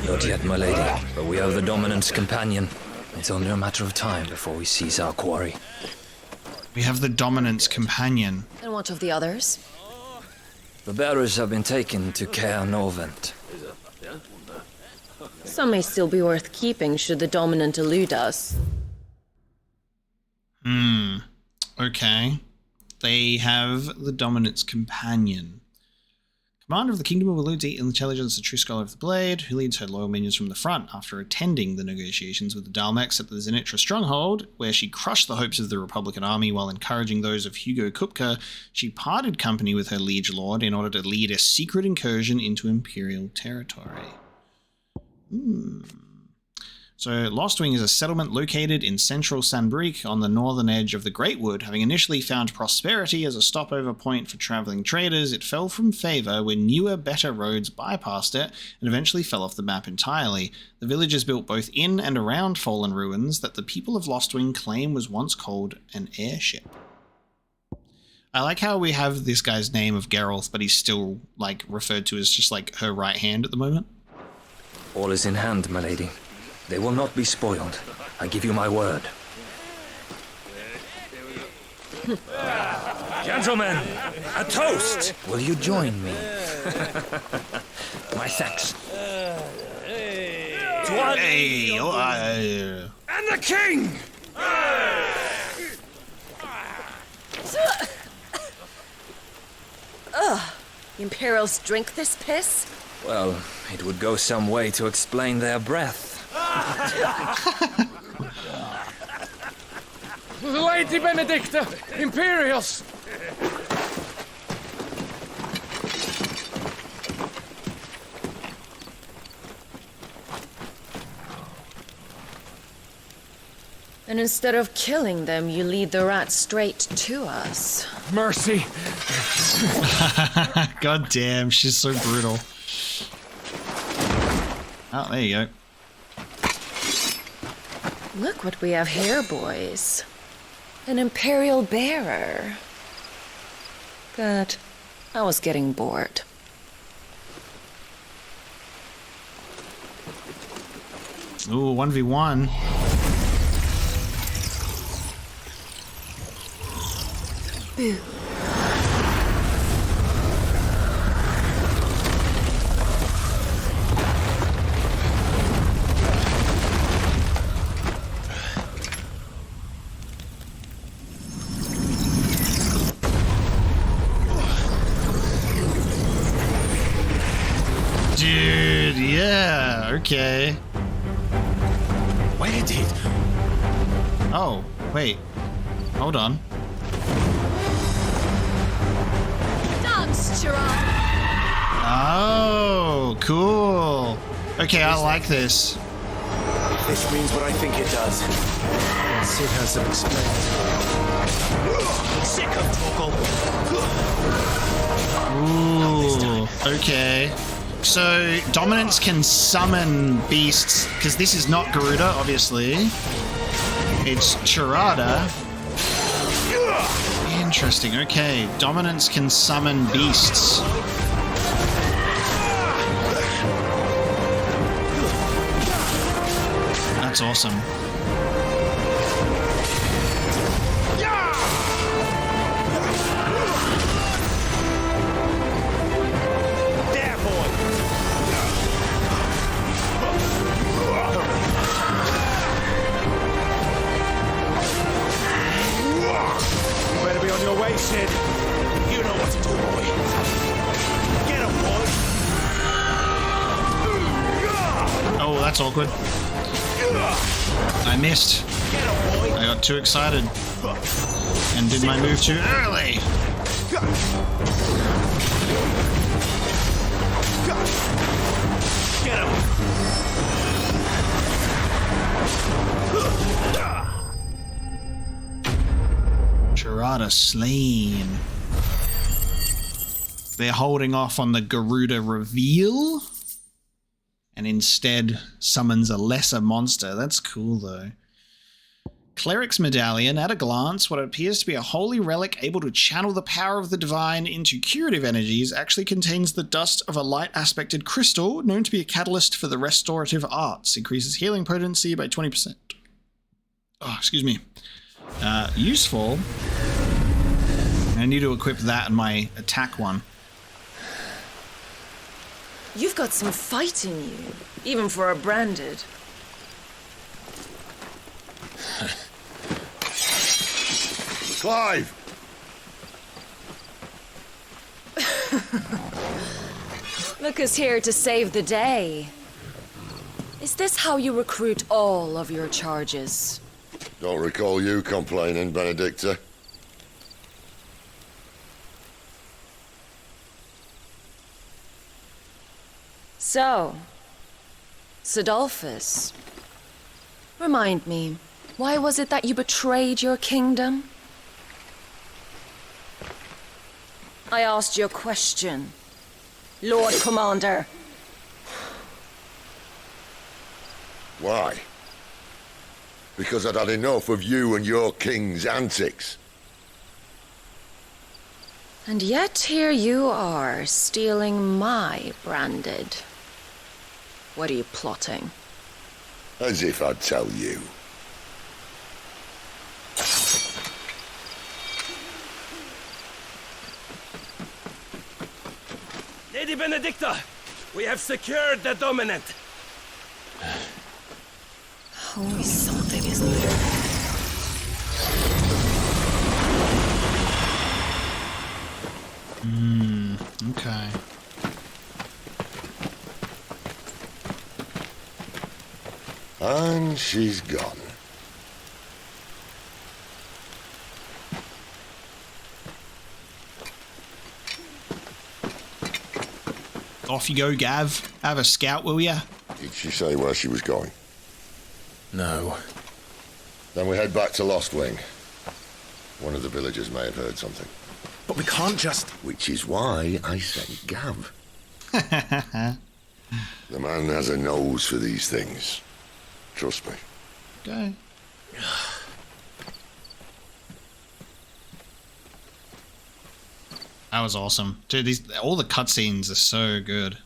Not yet, my lady, but we have the Dominant's companion. It's only a matter of time before we seize our quarry. We have the Dominant's companion. And what of the others? The bearers have been taken to Caer Norvent. Some may still be worth keeping should the dominant elude us. Okay. They have the Dominant's companion. Commander of the Kingdom of Elite Intelligence, the true scholar of the Blade, who leads her loyal minions from the front after attending the negotiations with the Dalmex at the Zenitra stronghold, where she crushed the hopes of the Republican army while encouraging those of Hugo Kupka. She parted company with her liege lord in order to lead a secret incursion into Imperial territory. So, Lostwing is a settlement located in central Sanbreque on the northern edge of the Great Wood. Having initially found prosperity as a stopover point for traveling traders, it fell from favor when newer, better roads bypassed it and eventually fell off the map entirely. The village is built both in and around fallen ruins that the people of Lostwing claim was once called an airship. I like how we have this guy's name of Geralt, but he's still, like, referred to as just, like, her right hand at the moment. All is in hand, my lady. They will not be spoiled. I give you my word. Gentlemen, a toast! Will you join me? My thanks. Hey, And the king! Ugh. The Imperials drink this piss? Well, it would go some way to explain their breath. Lady Benedicta! Imperials! And instead of killing them, you lead the rats straight to us. Mercy! God damn, she's so brutal. Oh, there you go. Look what we have here, boys. An Imperial bearer. But I was getting bored. Ooh, 1v1. Boo. Dude, yeah, okay. Where did it? Oh, wait. Hold on. Dance, Gerard. Oh, cool. Okay, I like this. This means what I think it does. Sid has some explaining. Sick of Ooh, okay. So, Dominance can summon beasts, because this is not Garuda, obviously. It's Charada. Interesting, okay. Dominance can summon beasts. That's awesome. Sid, you know what to do, boy. Get him, boy. Oh, that's awkward. I missed. I got too excited and did my move too early. Get him. Charada slain. They're holding off on the Garuda reveal and instead summons a lesser monster. That's cool though. Cleric's Medallion, at a glance, what appears to be a holy relic able to channel the power of the divine into curative energies, actually contains the dust of a light-aspected crystal known to be a catalyst for the restorative arts. Increases healing potency by 20%. Oh, excuse me. Useful. I need to equip that in my attack one. You've got some fight in you, even for a branded. Clive! Look who's here to save the day. Is this how you recruit all of your charges? Don't recall you complaining, Benedicta. So, Sidolphus, remind me, why was it that you betrayed your kingdom? I asked you a question, Lord Commander. Why? Because I'd had enough of you and your king's antics. And yet here you are, stealing my branded. What are you plotting? As if I'd tell you. Lady Benedicta, we have secured the dominant. Always something, isn't there? Okay. And she's gone. Off you go, Gav. Have a scout, will ya? Did she say where she was going? No. Then we head back to Lostwing. One of the villagers may have heard something. But we can't just... Which is why I sent Gav. The man has a nose for these things. Trust me. Okay. That was awesome. Dude, all the cutscenes are so good.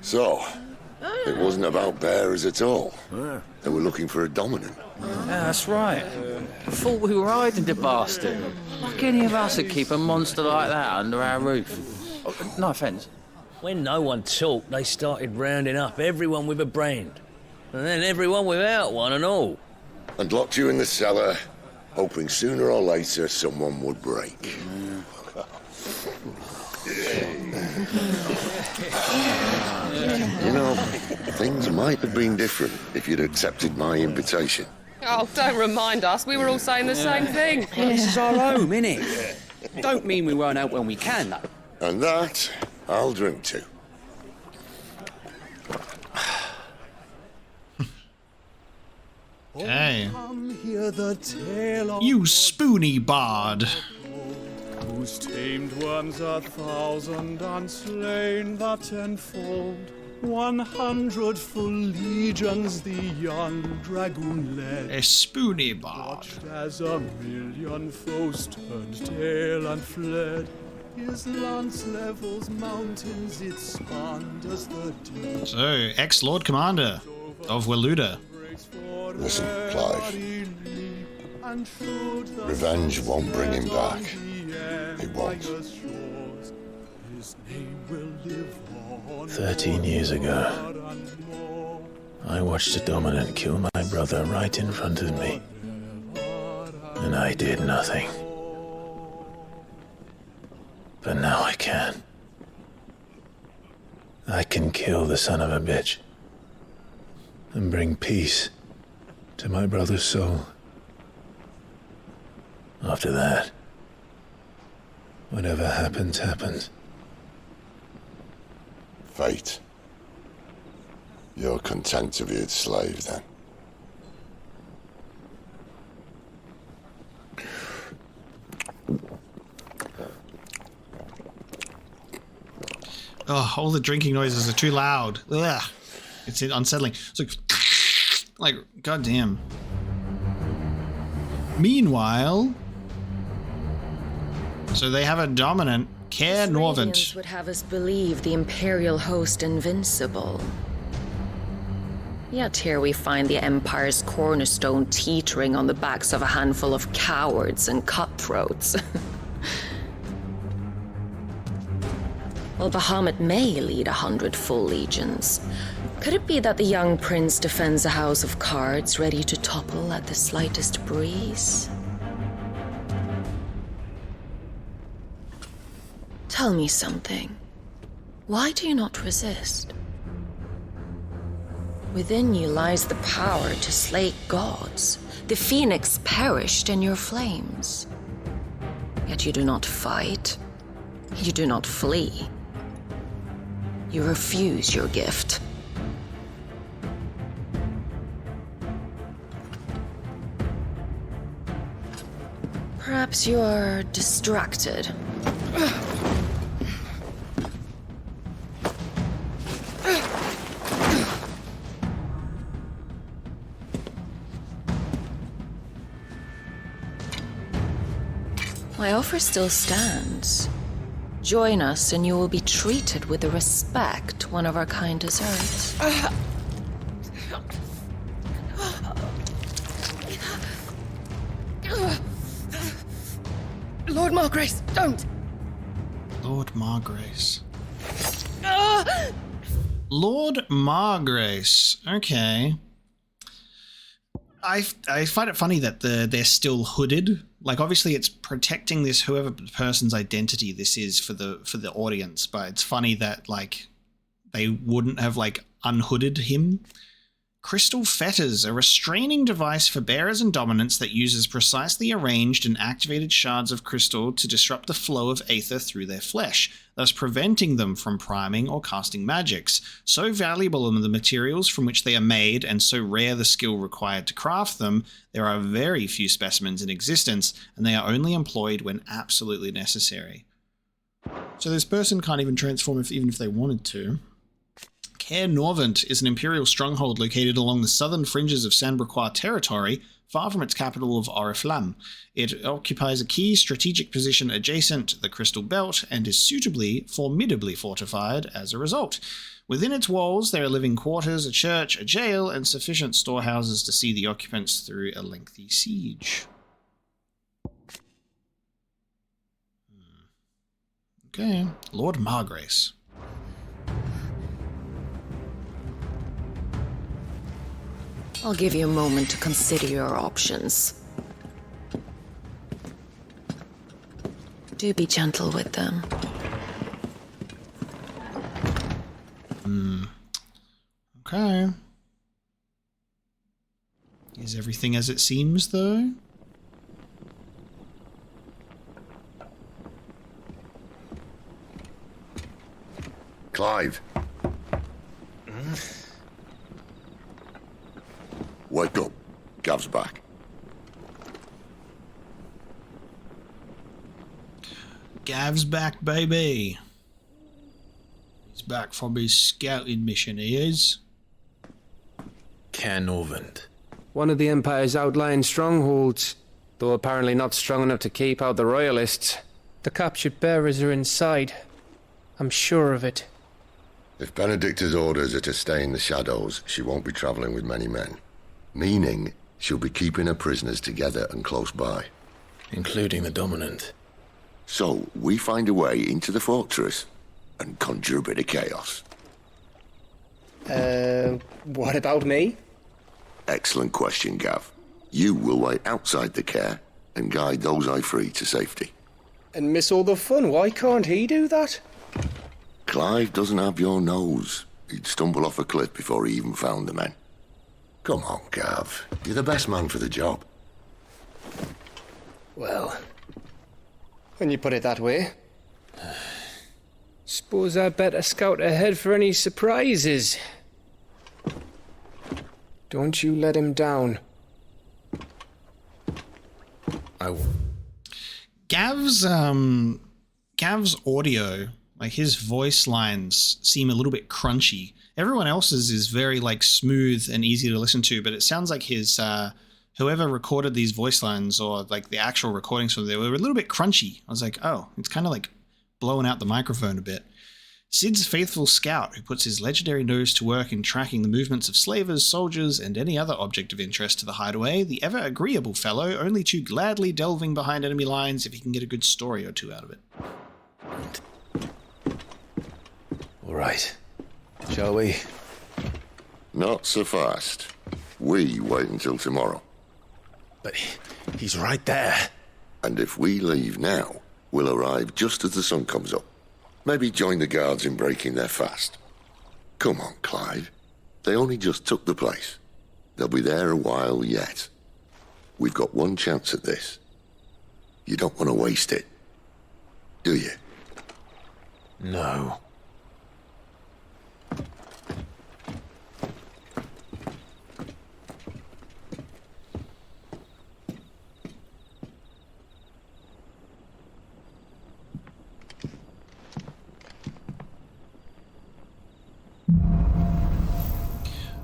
So, it wasn't about bearers at all. They were looking for a dominant. Yeah, that's right. Thought we were hiding the bastard. Like any of us would keep a monster like that under our roof. Oh, no offence. When no one talked, they started rounding up everyone with a brand. And then everyone without one and all. And locked you in the cellar, hoping sooner or later someone would break. You know, things might have been different if you'd accepted my invitation. Oh, don't remind us. We were all saying the same thing. This is our home, innit? Don't mean we won't out when we can, though. And that, I'll drink to. Okay. You spoony bard. Whose tamed worms 1,000 and slain the tenfold. 100 full legions the young dragoon led. A spoony bard. Watched as 1,000,000 foes turned tail and fled. His lance levels mountains, it spanned as the deep. So, ex-Lord Commander of Waluda. Listen, Clive. Revenge won't bring him back. It won't. 13 years ago, I watched a dominant kill my brother right in front of me. And I did nothing. But now I can. I can kill the son of a bitch and bring peace to my brother's soul. After that, whatever happens, happens. Fate. You're content to be its slave, then? Oh, all the drinking noises are too loud. Ugh. It's unsettling. It's like goddamn. Meanwhile, so they have a dominant, Care Norvent. Would have us believe the Imperial host invincible. Yet here we find the Empire's cornerstone teetering on the backs of a handful of cowards and cutthroats. Well, Bahamut may lead 100 full legions. Could it be that the young prince defends a house of cards ready to topple at the slightest breeze? Tell me something. Why do you not resist? Within you lies the power to slay gods. The phoenix perished in your flames. Yet you do not fight. You do not flee. You refuse your gift. Perhaps you're distracted. My offer still stands. Join us and you will be treated with the respect one of our kind deserves. Lord Margrace, don't! Lord Margrace. Lord Margrace. Okay. I find it funny that they're still hooded. Like, obviously it's protecting this whoever person's identity this is for the audience, but it's funny that like they wouldn't have like unhooded him. Crystal fetters, a restraining device for bearers and dominants that uses precisely arranged and activated shards of crystal to disrupt the flow of aether through their flesh, thus preventing them from priming or casting magics. So valuable are the materials from which they are made, and so rare the skill required to craft them, there are very few specimens in existence, and they are only employed when absolutely necessary. So this person can't even transform even if they wanted to. Caer Norvent is an imperial stronghold located along the southern fringes of Sanbrequois territory, far from its capital of Oriflamme. It occupies a key strategic position adjacent to the Crystal Belt and is formidably fortified as a result. Within its walls there are living quarters, a church, a jail, and sufficient storehouses to see the occupants through a lengthy siege. Okay, Lord Margrace. I'll give you a moment to consider your options. Do be gentle with them. Okay. Is everything as it seems, though? Clive. Wake up. Gav's back. Gav's back, baby. He's back from his scouting mission, he is. Caer Norvent. One of the Empire's outlying strongholds, though apparently not strong enough to keep out the Royalists. The captured bearers are inside. I'm sure of it. If Benedicta's orders are to stay in the shadows, she won't be travelling with many men. Meaning, she'll be keeping her prisoners together and close by. Including the Dominant. So, we find a way into the fortress and conjure a bit of chaos. What about me? Excellent question, Gav. You will wait outside the Caer and guide those I free to safety. And miss all the fun, why can't he do that? Clive doesn't have your nose. He'd stumble off a cliff before he even found the men. Come on, Gav. You're the best man for the job. Well, when you put it that way. Suppose I'd better scout ahead for any surprises. Don't you let him down. Gav's audio, like his voice lines, seem a little bit crunchy. Everyone else's is very like smooth and easy to listen to, but it sounds like his whoever recorded these voice lines or like the actual recordings from they were a little bit crunchy. I was like, oh, it's kind of like blowing out the microphone a bit. Sid's faithful scout who puts his legendary nose to work in tracking the movements of slavers, soldiers, and any other object of interest to the hideaway, the ever agreeable fellow, only too gladly delving behind enemy lines if he can get a good story or two out of it. All right. Shall we? Not so fast. We wait until tomorrow. But he's right there. And if we leave now, we'll arrive just as the sun comes up. Maybe join the guards in breaking their fast. Come on, Clyde. They only just took the place. They'll be there a while yet. We've got one chance at this. You don't want to waste it, do you? No.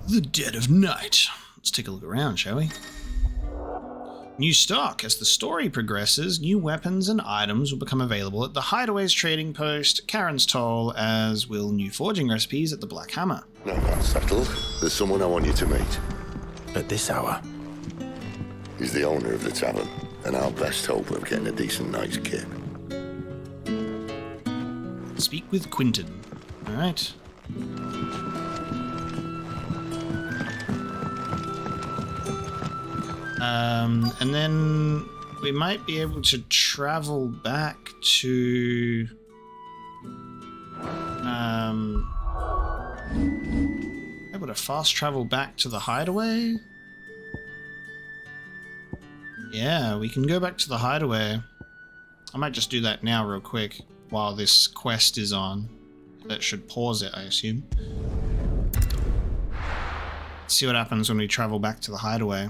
The dead of night. Let's take a look around, shall we? New stock. As the story progresses, new weapons and items will become available at the Hideaway's trading post, Karen's Toll, as will new forging recipes at the Black Hammer. Now that's settled. There's someone I want you to meet. At this hour? He's the owner of the tavern, and our best hope of getting a decent night's kip. Speak with Quinton. Alright. And then we might be able to travel back to... able to fast travel back to the hideaway? Yeah, we can go back to the hideaway. I might just do that now real quick while this quest is on. That should pause it, I assume. See what happens when we travel back to the hideaway.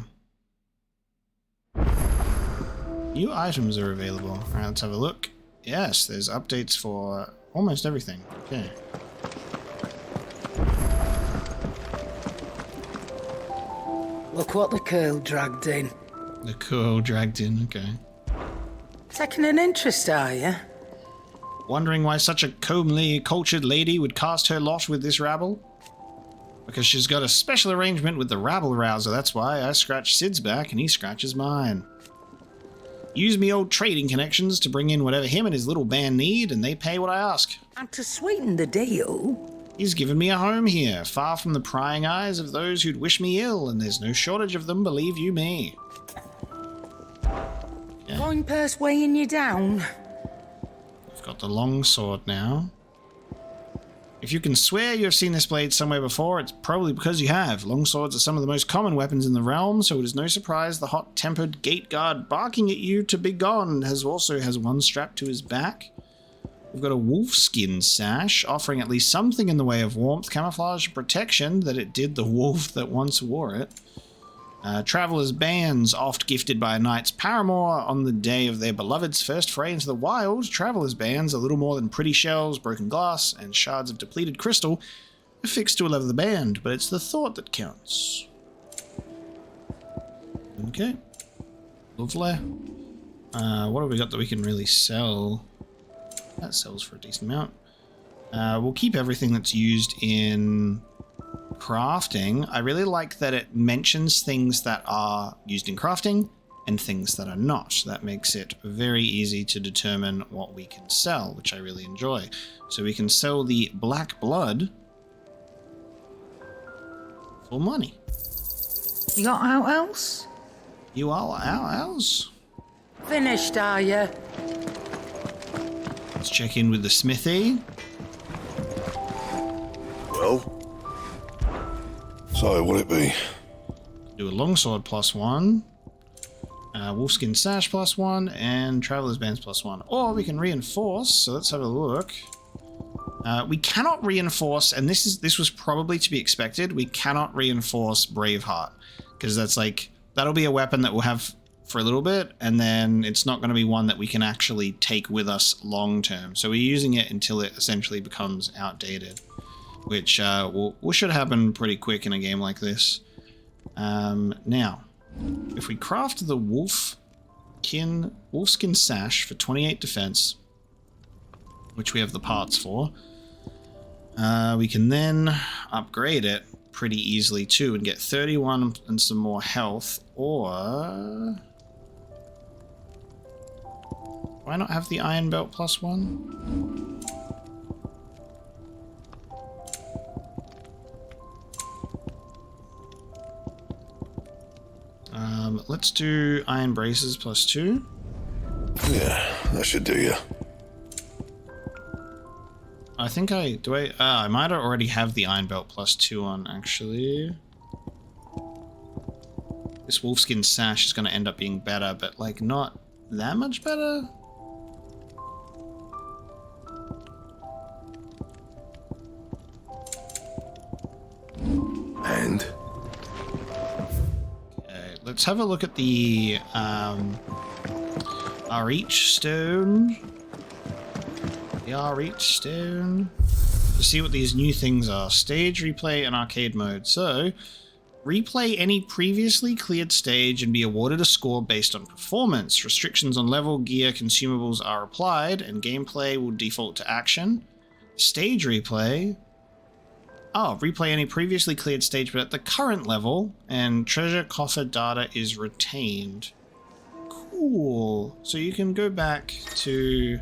New items are available. Alright, let's have a look. Yes, there's updates for almost everything. Okay. Look what the curl dragged in. The curl dragged in, okay. Taking an interest, are you? Wondering why such a comely, cultured lady would cast her lot with this rabble? Because she's got a special arrangement with the rabble-rouser, that's why I scratch Sid's back and he scratches mine. Use me old trading connections to bring in whatever him and his little band need, and they pay what I ask. And to sweeten the deal... He's given me a home here, far from the prying eyes of those who'd wish me ill, and there's no shortage of them, believe you me. Yeah. Coin purse weighing you down? We've got the long sword now. If you can swear you have seen this blade somewhere before, it's probably because you have. Long swords are some of the most common weapons in the realm, so it is no surprise the hot-tempered gate guard barking at you to be gone also has one strapped to his back. We've got a wolfskin sash, offering at least something in the way of warmth, camouflage, and protection that it did the wolf that once wore it. Travelers' bands, oft gifted by a knight's paramour on the day of their beloved's first foray into the wild. Travelers' bands are little more than pretty shells, broken glass, and shards of depleted crystal affixed to a leather band, but it's the thought that counts. Okay. Lovely. What have we got that we can really sell? That sells for a decent amount. We'll keep everything that's used in crafting. I really like that it mentions things that are used in crafting and things that are not. That makes it very easy to determine what we can sell, which I really enjoy. So we can sell the black blood for money. You got out else? You are out else? Finished, are you? Let's check in with the smithy. Well? So, what'll it be? Do a longsword +1, wolfskin sash +1, and traveler's bands +1. Or we can reinforce, so let's have a look. We cannot reinforce, and this was probably to be expected, we cannot reinforce Braveheart, because that's like, that'll be a weapon that we'll have for a little bit, and then it's not going to be one that we can actually take with us long term. So we're using it until it essentially becomes outdated, which should happen pretty quick in a game like this. Now, if we craft the wolfskin sash for 28 defense, which we have the parts for, We can then upgrade it pretty easily too and get 31 and some more health, or why not have the iron belt +1? Let's do iron braces +2. Yeah, that should do you. I think I might already have the iron belt +2 on, actually. This wolfskin sash is going to end up being better, but like not that much better. And okay, let's have a look at the Reach Stone. The Reach Stone. To see what these new things are. Stage, replay, and arcade mode. So, replay any previously cleared stage and be awarded a score based on performance. Restrictions on level, gear, consumables are applied, and gameplay will default to action. Stage replay. Oh, replay any previously cleared stage but at the current level, and treasure coffer data is retained. Cool. So you can go back to...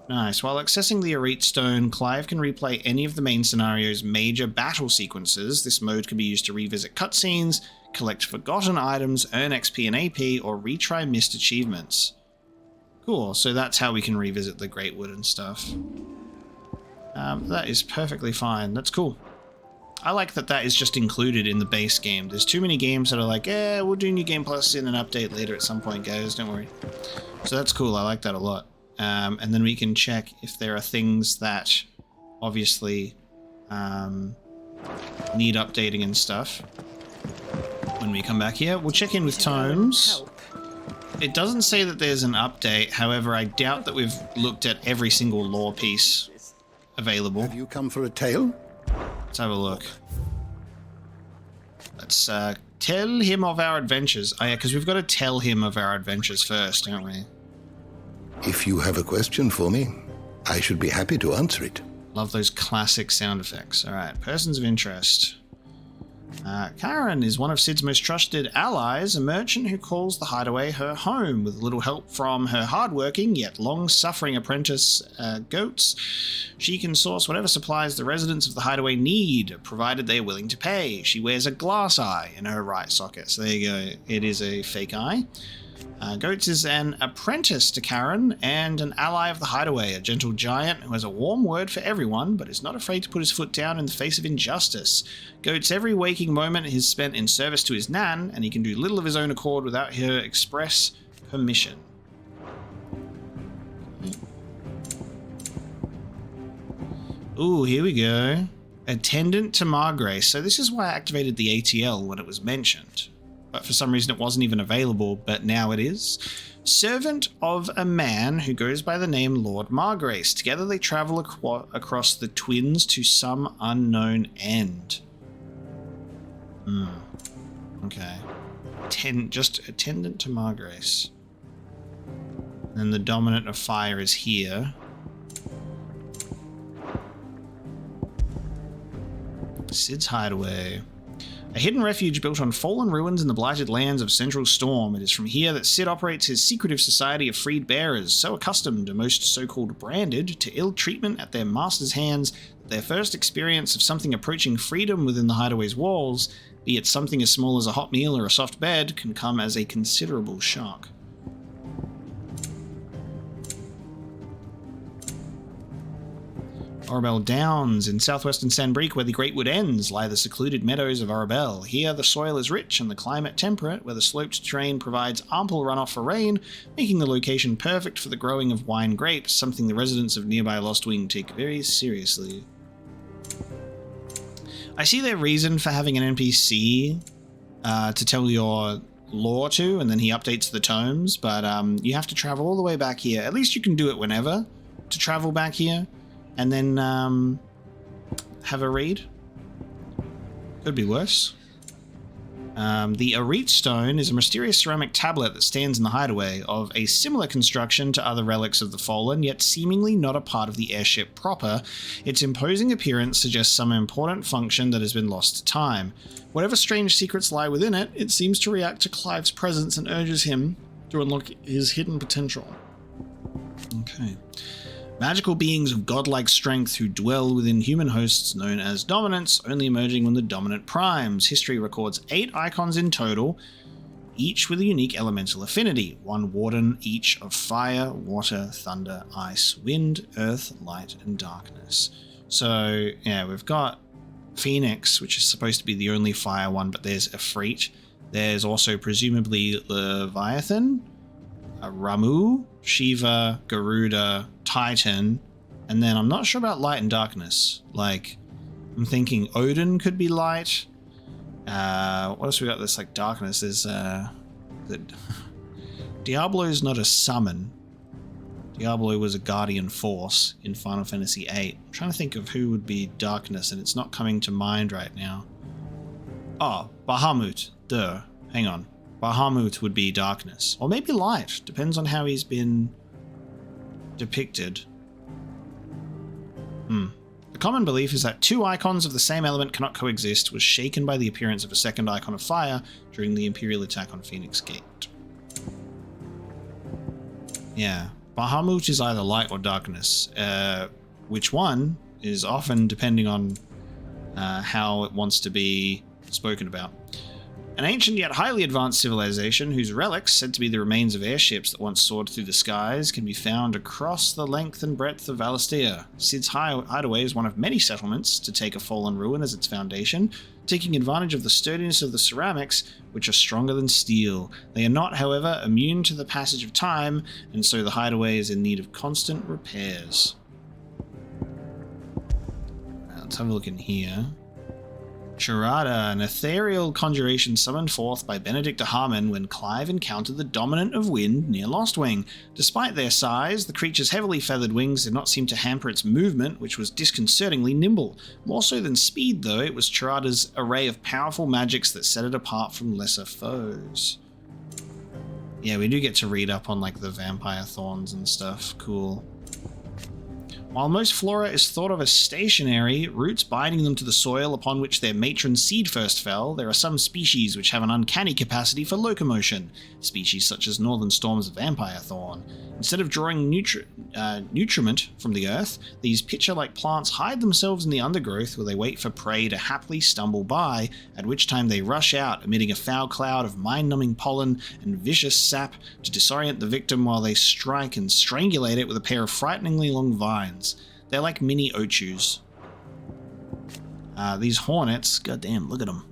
Nice. While accessing the Arete Stone, Clive can replay any of the main scenario's major battle sequences. This mode can be used to revisit cutscenes, collect forgotten items, earn XP and AP, or retry missed achievements. Cool, so that's how we can revisit the Great Wood and stuff. That is perfectly fine. That's cool. I like that that is just included in the base game. There's too many games that are like, we'll do New Game Plus in an update later at some point, guys, don't worry. So that's cool, I like that a lot. And then we can check if there are things that obviously need updating and stuff. When we come back here, we'll check in with Tomes. It doesn't say that there's an update, however, I doubt that we've looked at every single lore piece available. Have you come for a tale? Let's have a look. Let's tell him of our adventures. Oh yeah, because we've got to tell him of our adventures first, don't we? If you have a question for me, I should be happy to answer it. Love those classic sound effects. All right, persons of interest. Karen is one of Sid's most trusted allies, a merchant who calls the hideaway her home. With little help from her hardworking yet long-suffering apprentice, Goats, she can source whatever supplies the residents of the hideaway need, provided they are willing to pay. She wears a glass eye in her right socket. So there you go. It is a fake eye. Goats is an apprentice to Karen and an ally of the hideaway, a gentle giant who has a warm word for everyone, but is not afraid to put his foot down in the face of injustice. Goats' every waking moment is spent in service to his nan, and he can do little of his own accord without her express permission. Ooh, here we go. Attendant to Margrace. So this is why I activated the ATL when it was mentioned. But for some reason it wasn't even available, but now it is. Servant of a man who goes by the name Lord Margrace. Together they travel across the Twins to some unknown end. Okay. Just attendant to Margrace. And the dominant of fire is here. Sid's hideaway. A hidden refuge built on fallen ruins in the blighted lands of Central Storm. It is from here that Sid operates his secretive society of freed bearers, so accustomed to most so-called branded to ill treatment at their master's hands that their first experience of something approaching freedom within the hideaway's walls, be it something as small as a hot meal or a soft bed, can come as a considerable shock. Orabel Downs. In southwestern Sanbreque, where the Great Wood ends, lie the secluded meadows of Orabel. Here the soil is rich and the climate temperate, where the sloped terrain provides ample runoff for rain, making the location perfect for the growing of wine grapes, something the residents of nearby Lostwing take very seriously. I see their reason for having an NPC to tell your lore to, and then he updates the tomes, but you have to travel all the way back here. At least you can do it whenever to travel back here. And then have a read. Could be worse. The Arete Stone is a mysterious ceramic tablet that stands in the hideaway of a similar construction to other relics of the Fallen, yet seemingly not a part of the airship proper. Its imposing appearance suggests some important function that has been lost to time. Whatever strange secrets lie within it, it seems to react to Clive's presence and urges him to unlock his hidden potential. Okay. Magical beings of godlike strength who dwell within human hosts known as dominants, only emerging when the dominant primes. History records 8 icons in total, each with a unique elemental affinity. 1 warden each of fire, water, thunder, ice, wind, earth, light, and darkness. So, yeah, we've got Phoenix, which is supposed to be the only fire one, but there's Ifrit. There's also presumably Leviathan, Ramuh, Shiva, Garuda, Titan, and then I'm not sure about light and darkness. Like, I'm thinking Odin could be light. What else we got that's like darkness? There's Diablo's not a summon. Diablo was a guardian force in Final Fantasy VIII. I'm trying to think of who would be darkness, and it's not coming to mind right now. Oh, Bahamut. Duh. Hang on. Bahamut would be darkness. Or maybe light. Depends on how he's been depicted. The common belief is that 2 icons of the same element cannot coexist was shaken by the appearance of a second icon of fire during the Imperial attack on Phoenix Gate. Yeah. Bahamut is either light or darkness. Which one is often depending on how it wants to be spoken about. An ancient yet highly advanced civilization whose relics, said to be the remains of airships that once soared through the skies, can be found across the length and breadth of Valistia. Sid's hideaway is one of many settlements to take a fallen ruin as its foundation, taking advantage of the sturdiness of the ceramics, which are stronger than steel. They are not, however, immune to the passage of time, and so the hideaway is in need of constant repairs. Let's have a look in here. Charada, an ethereal conjuration summoned forth by Benedict de Harmon when Clive encountered the Dominant of Wind near Lostwing. Despite their size, the creature's heavily feathered wings did not seem to hamper its movement, which was disconcertingly nimble. More so than speed, though, it was Charada's array of powerful magics that set it apart from lesser foes. Yeah, we do get to read up on, like, the vampire thorns and stuff. Cool. While most flora is thought of as stationary, roots binding them to the soil upon which their matron seed first fell, there are some species which have an uncanny capacity for locomotion, species such as Northern Storm's vampire thorn. Instead of drawing nutriment from the earth, these pitcher-like plants hide themselves in the undergrowth where they wait for prey to happily stumble by, at which time they rush out, emitting a foul cloud of mind-numbing pollen and vicious sap to disorient the victim while they strike and strangulate it with a pair of frighteningly long vines. They're like mini Ochus. These hornets, goddamn, look at them.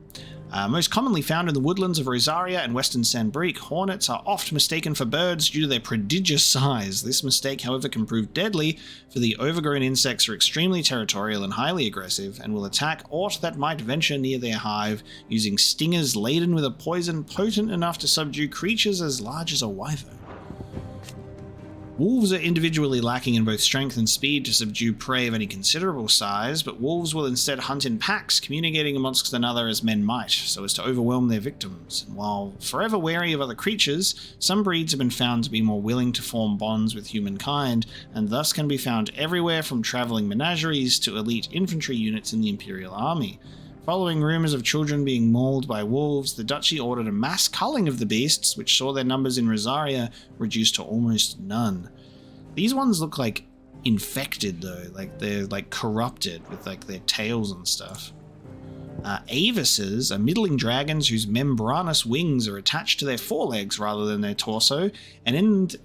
Most commonly found in the woodlands of Rosaria and western Sanbreque, hornets are oft mistaken for birds due to their prodigious size. This mistake, however, can prove deadly, for the overgrown insects are extremely territorial and highly aggressive, and will attack aught that might venture near their hive, using stingers laden with a poison potent enough to subdue creatures as large as a wyvern. Wolves are individually lacking in both strength and speed to subdue prey of any considerable size, but wolves will instead hunt in packs, communicating amongst one another as men might, so as to overwhelm their victims. And while forever wary of other creatures, some breeds have been found to be more willing to form bonds with humankind, and thus can be found everywhere from travelling menageries to elite infantry units in the Imperial Army. Following rumours of children being mauled by wolves, the Duchy ordered a mass culling of the beasts, which saw their numbers in Rosaria reduced to almost none. These ones look like infected though, like they're like corrupted with like their tails and stuff. Avises are middling dragons whose membranous wings are attached to their forelegs rather than their torso, and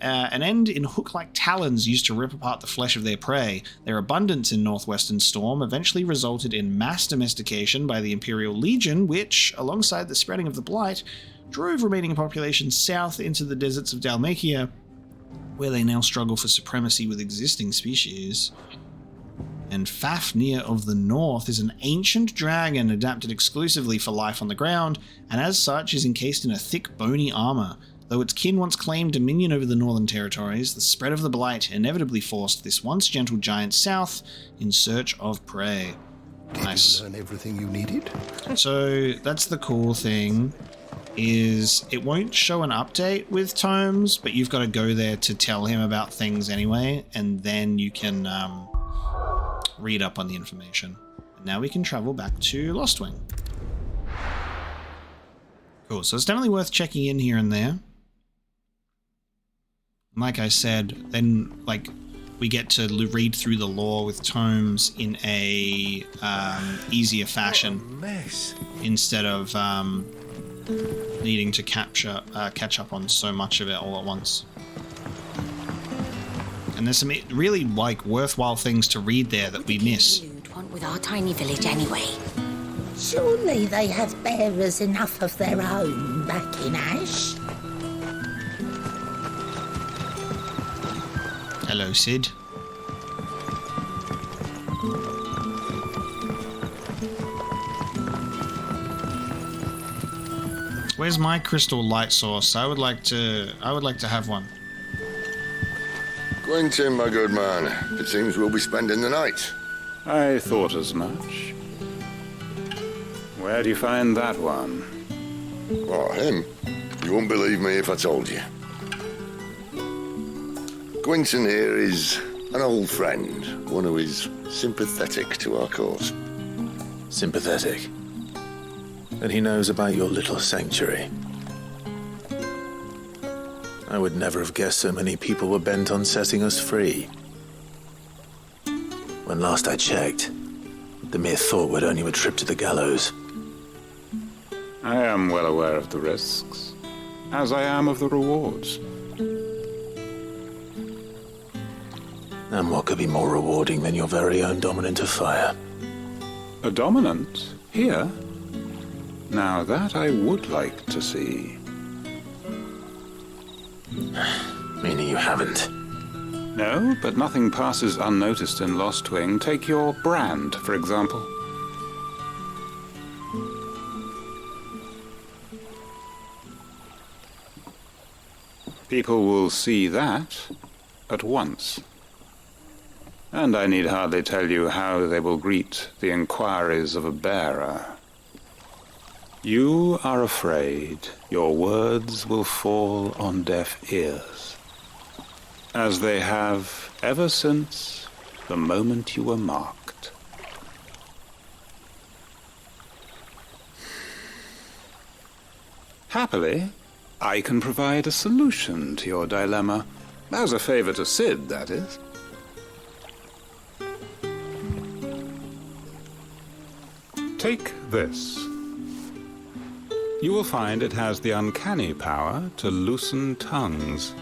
end in hook-like talons used to rip apart the flesh of their prey. Their abundance in Northwestern Storm eventually resulted in mass domestication by the Imperial Legion, which, alongside the spreading of the Blight, drove remaining populations south into the deserts of Dalmatia, where they now struggle for supremacy with existing species. And Fafnir of the North is an ancient dragon adapted exclusively for life on the ground, and as such is encased in a thick bony armor. Though its kin once claimed dominion over the northern territories, the spread of the Blight inevitably forced this once gentle giant south in search of prey. Nice. Did you learn everything you needed? So that's the cool thing, is it won't show an update with Tomes, but you've got to go there to tell him about things anyway, and then you can read up on the information. And now we can travel back to Lostwing. Cool, so it's definitely worth checking in here and there. Like I said, then like we get to read through the lore with Tomes in a easier fashion, instead of needing to catch up on so much of it all at once. And there's some really like worthwhile things to read there that we miss. Want with our tiny village anyway. Surely they have bearers enough of their own back in Ash. Hello, Sid. Where's my crystal light source? I would like to have one. Quentin, my good man. It seems we'll be spending the night. I thought as much. Where do you find that one? Oh, him? You wouldn't believe me if I told you. Quentin here is an old friend, one who is sympathetic to our cause. Sympathetic? And he knows about your little sanctuary. I would never have guessed so many people were bent on setting us free. When last I checked, the mere thought would earn you a trip to the gallows. I am well aware of the risks, as I am of the rewards. And what could be more rewarding than your very own dominant of fire? A dominant? Here? Now that I would like to see. Meaning you haven't? No, but nothing passes unnoticed in Lostwing. Take your brand, for example. People will see that at once. And I need hardly tell you how they will greet the inquiries of a bearer. You are afraid your words will fall on deaf ears, as they have ever since the moment you were marked. Happily, I can provide a solution to your dilemma, as a favor to Sid, that is. Take this. You will find it has the uncanny power to loosen tongues.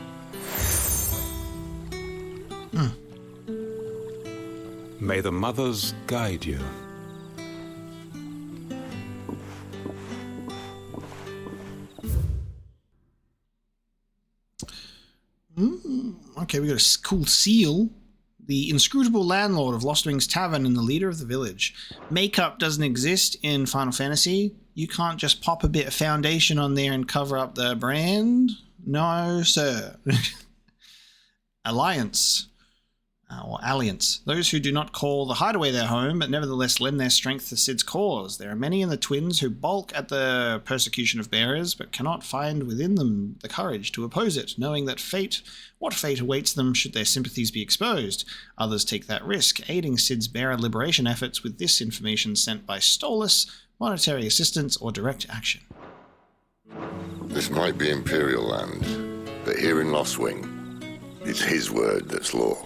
May the mothers guide you. Okay, we got a cool seal. The inscrutable landlord of Lostwing's Tavern and the leader of the village. Makeup doesn't exist in Final Fantasy. You can't just pop a bit of foundation on there and cover up the brand. No, sir. Alliance. Or Alliance. Those who do not call the Hideaway their home, but nevertheless lend their strength to Sid's cause. There are many in the Twins who balk at the persecution of bearers, but cannot find within them the courage to oppose it, knowing that what fate awaits them should their sympathies be exposed. Others take that risk, aiding Sid's bearer liberation efforts with this information sent by Stolas, monetary assistance, or direct action. This might be Imperial land, but here in Lostwing, it's his word that's law.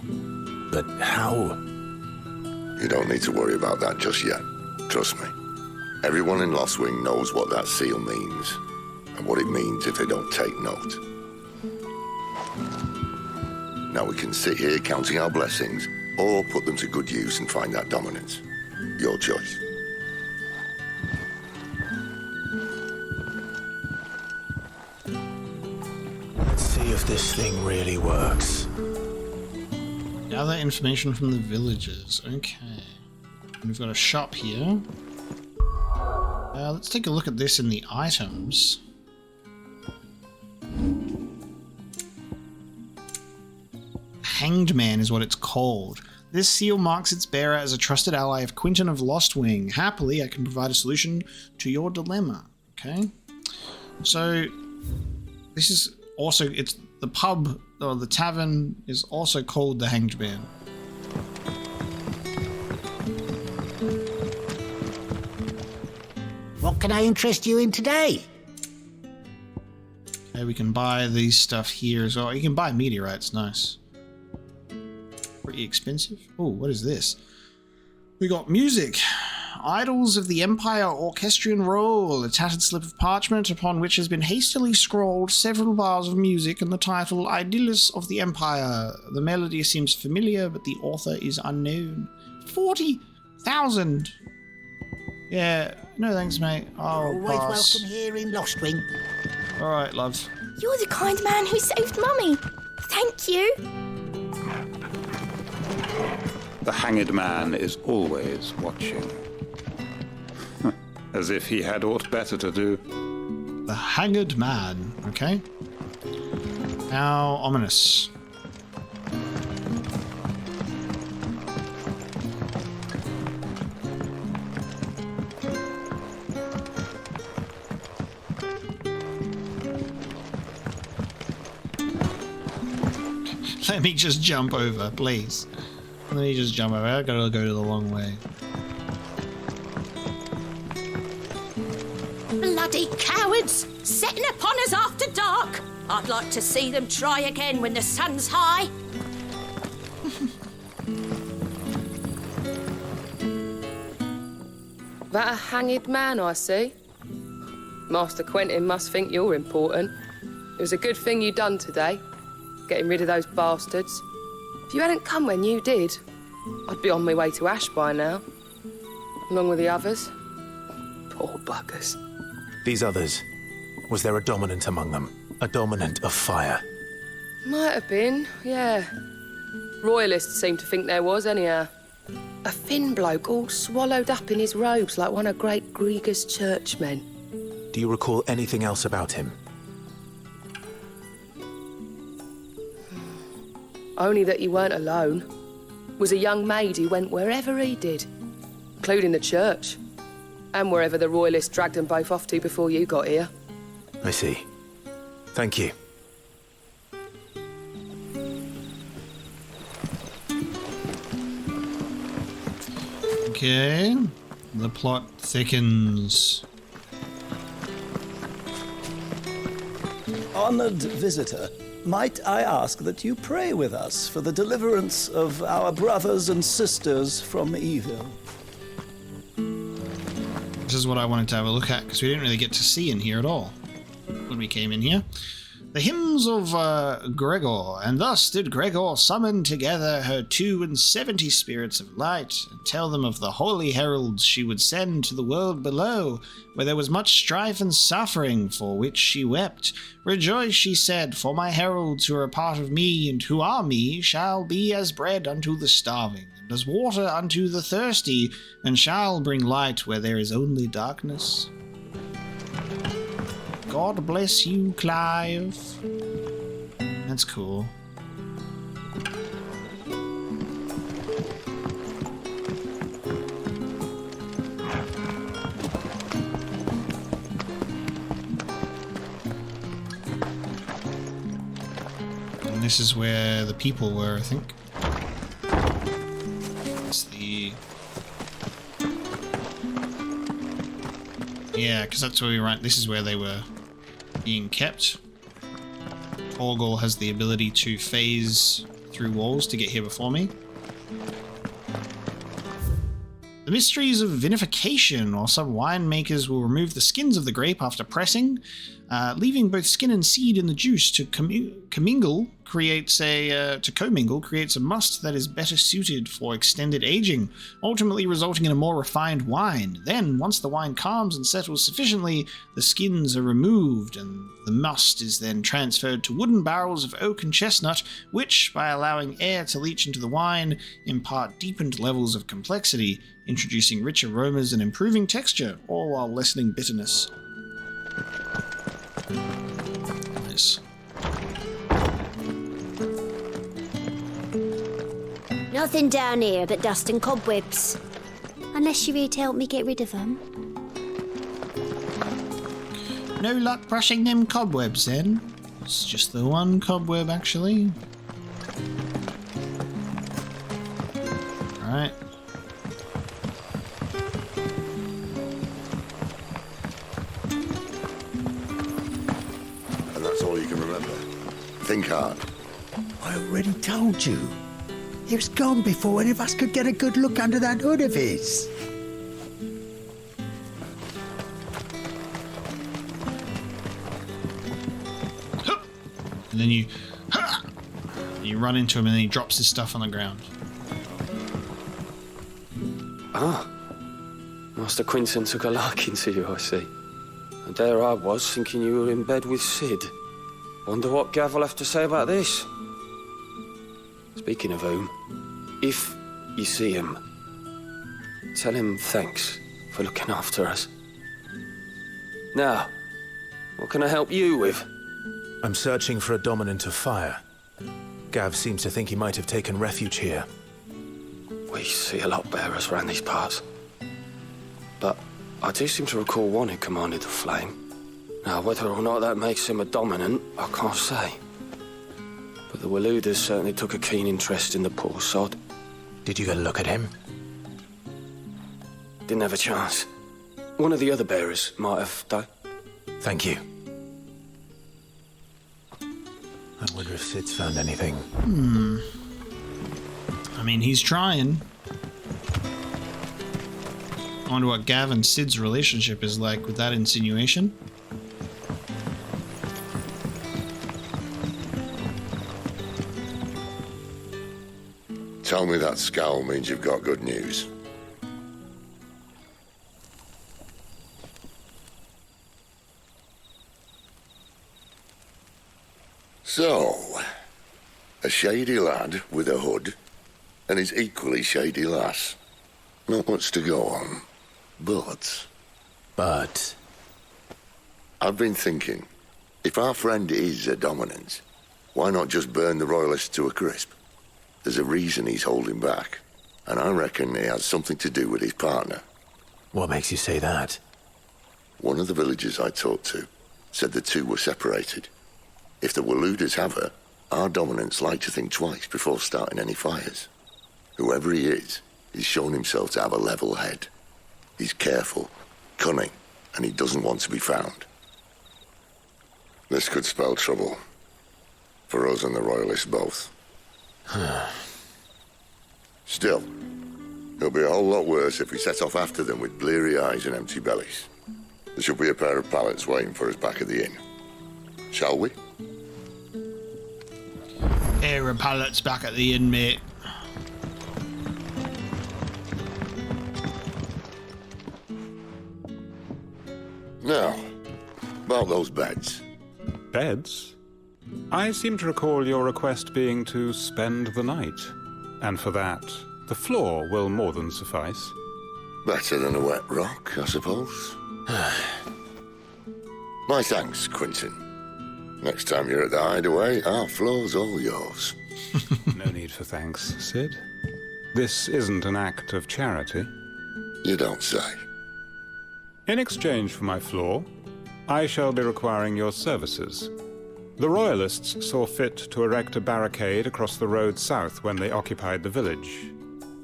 But how? You don't need to worry about that just yet. Trust me. Everyone in Lostwing knows what that seal means, and what it means if they don't take note. Now we can sit here counting our blessings, or put them to good use and find that dominance. Your choice. Let's see if this thing really works. Gather information from the villagers. Okay. We've got a shop here. Let's take a look at this in the items. Hanged Man is what it's called. This seal marks its bearer as a trusted ally of Quentin of Lostwing. Happily, I can provide a solution to your dilemma. Okay. So, this is also, it's the pub, or the tavern, is also called the Hanged Man. What can I interest you in today? Okay, we can buy these stuff here as well. You can buy meteorites, nice. Pretty expensive. Oh, what is this? We got music. Idols of the Empire Orchestrion Roll, a tattered slip of parchment upon which has been hastily scrawled several bars of music and the title Idyllis of the Empire. The melody seems familiar, but the author is unknown. 40,000! Yeah, no thanks, mate. I'll Always pass. welcome here in Lostwing. Alright, love. You're the kind man who saved Mummy. Thank you. The hanged man is always watching. As if he had aught better to do. The hanged man, okay. How ominous. Let me just jump over, please. Let me just jump over. I gotta go the long way. Bloody cowards! Setting upon us after dark! I'd like to see them try again when the sun's high. That a hanged man I see? Master Quentin must think you're important. It was a good thing you done today, getting rid of those bastards. If you hadn't come when you did, I'd be on my way to Ash by now, along with the others. Poor buggers. These others, was there a dominant among them? A dominant of fire? Might have been, yeah. Royalists seem to think there was, anyhow. A thin bloke all swallowed up in his robes like one of Great Grieger's churchmen. Do you recall anything else about him? Only that he weren't alone. Was a young maid who went wherever he did, including the church, and wherever the Royalists dragged them both off to before you got here. I see. Thank you. Okay, the plot thickens. Honored visitor, might I ask that you pray with us for the deliverance of our brothers and sisters from evil? This is what I wanted to have a look at, because we didn't really get to see in here at all when we came in here. The hymns of Gregor, and thus did Gregor summon together her 72 spirits of light, and tell them of the holy heralds she would send to the world below, where there was much strife and suffering, for which she wept. Rejoice, she said, for my heralds who are a part of me, and who are me, shall be as bread unto the starving, and as water unto the thirsty, and shall bring light where there is only darkness. God bless you, Clive. That's cool. And this is where the people were, I think. It's the... Yeah, because that's where we were at. This is where they were being kept. Torgal has the ability to phase through walls to get here before me. The mysteries of vinification, or some winemakers will remove the skins of the grape after pressing, leaving both skin and seed in the juice to commingle creates a must that is better suited for extended aging, ultimately resulting in a more refined wine. Then, once the wine calms and settles sufficiently, the skins are removed, and the must is then transferred to wooden barrels of oak and chestnut, which, by allowing air to leach into the wine, impart deepened levels of complexity, introducing rich aromas and improving texture, all while lessening bitterness. Nice. Nothing down here but dust and cobwebs. Unless you're here to help me get rid of them. No luck brushing them cobwebs then? It's just the one cobweb actually. Alright. And that's all you can remember. Think hard. I already told you. He was gone before any of us could get a good look under that hood of his. And then you run into him and then he drops his stuff on the ground. Ah, Master Quinton took a liking to you, I see. And there I was, thinking you were in bed with Sid. Wonder what Gav will have to say about this. Speaking of whom, if you see him, tell him thanks for looking after us. Now, what can I help you with? I'm searching for a dominant of fire. Gav seems to think he might have taken refuge here. We see a lot bearers around these parts. But I do seem to recall one who commanded the flame. Now, whether or not that makes him a dominant, I can't say. But the Waluders certainly took a keen interest in the poor sod. Did you get a look at him? Didn't have a chance. One of the other bearers might have died. Thank you. I wonder if Sid's found anything. I mean, he's trying. I wonder what Gav and Sid's relationship is like with that insinuation. Tell me that scowl means you've got good news. So, a shady lad with a hood, and his equally shady lass. Not much to go on, but... I've been thinking, if our friend is a dominant, why not just burn the Royalists to a crisp? There's a reason he's holding back, and I reckon he has something to do with his partner. What makes you say that? One of the villagers I talked to said the two were separated. If the Waluders have her, our dominants like to think twice before starting any fires. Whoever he is, he's shown himself to have a level head. He's careful, cunning, and he doesn't want to be found. This could spell trouble. For us and the Royalists both. Still, it'll be a whole lot worse if we set off after them with bleary eyes and empty bellies. There should be a pair of pallets waiting for us back at the inn. Shall we? Pair of pallets back at the inn, mate. Now, about those beds. Beds? I seem to recall your request being to spend the night. And for that, the floor will more than suffice. Better than a wet rock, I suppose. My thanks, Quinton. Next time you're at the hideaway, our floor's all yours. No need for thanks, Sid. This isn't an act of charity. You don't say. In exchange for my floor, I shall be requiring your services. The Royalists saw fit to erect a barricade across the road south when they occupied the village,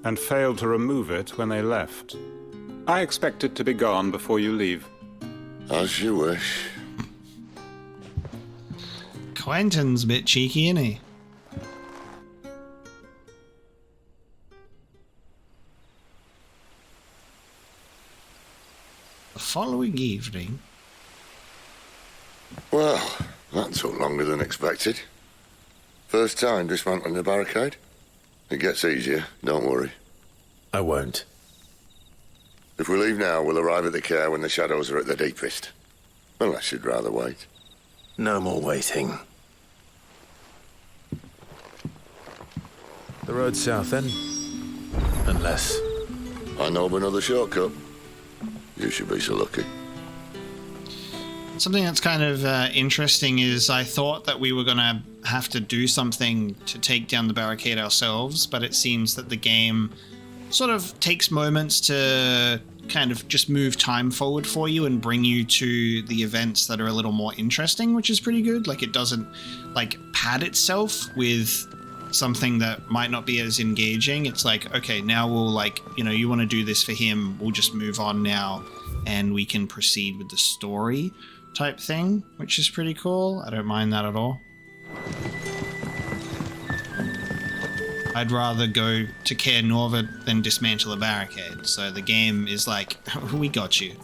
and failed to remove it when they left. I expect it to be gone before you leave. As you wish. Quentin's a bit cheeky, isn't he? The following evening... Well, that took longer than expected. First time dismantling the barricade? It gets easier, don't worry. I won't. If we leave now, we'll arrive at the care when the shadows are at their deepest. Unless you'd rather wait. No more waiting. The road south, then? Unless... I know of another shortcut. You should be so lucky. Something that's kind of interesting is I thought that we were going to have to do something to take down the barricade ourselves, but it seems that the game sort of takes moments to kind of just move time forward for you and bring you to the events that are a little more interesting, which is pretty good. Like, it doesn't like pad itself with something that might not be as engaging. It's like, okay, now we'll like, you know, you want to do this for him, we'll just move on now and we can proceed with the story type thing, which is pretty cool. I don't mind that at all. I'd rather go to Caer Norva than dismantle a barricade. So the game is like, we got you.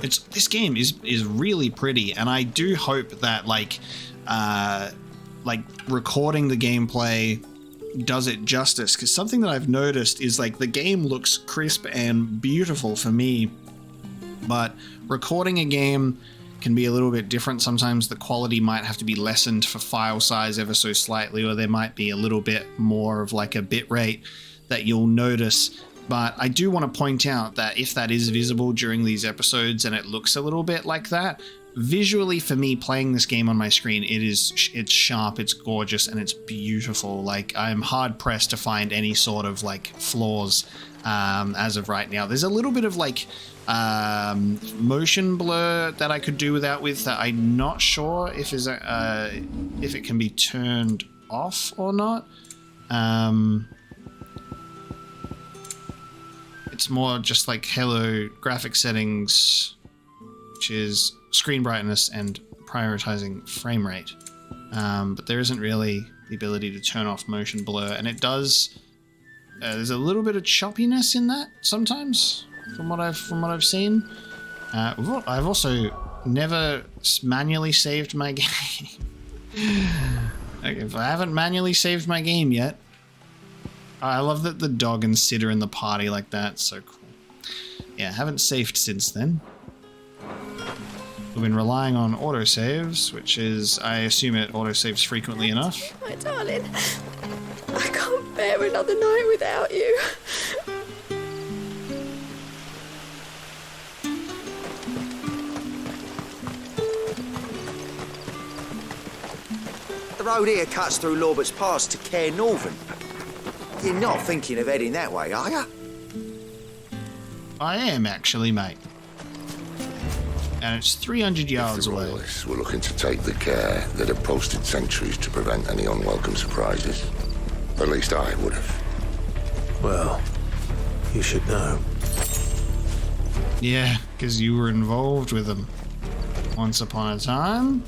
This game is really pretty, and I do hope that like recording the gameplay does it justice, because something that I've noticed is like the game looks crisp and beautiful for me, but recording a game can be a little bit different. Sometimes the quality might have to be lessened for file size ever so slightly, or there might be a little bit more of like a bit rate that you'll notice. But I do want to point out that if that is visible during these episodes and it looks a little bit like that, visually for me playing this game on my screen, it's sharp, it's gorgeous, and it's beautiful. Like, I'm hard pressed to find any sort of like flaws as of right now. There's a little bit of like motion blur that I could do without with that I'm not sure if it can be turned off or not. It's more just like hello graphic settings, which is screen brightness and prioritizing frame rate. But there isn't really the ability to turn off motion blur, and it does. There's a little bit of choppiness in that sometimes, from what I've seen. I've also never manually saved my game. If I haven't manually saved my game yet. I love that the dog and Sid are in the party like that. So cool. Yeah, haven't saved since then. We've been relying on autosaves, which is, I assume it autosaves frequently enough. My darling, I can't bear another night without you. The road here cuts through Lorbert's Pass to Caer Northern. You're not thinking of heading that way, are you? I am, actually, mate. And it's 300 yards away. The royalists were looking to take the care that had posted sentries to prevent any unwelcome surprises. At least I would have. Well, you should know. Yeah, because you were involved with them once upon a time.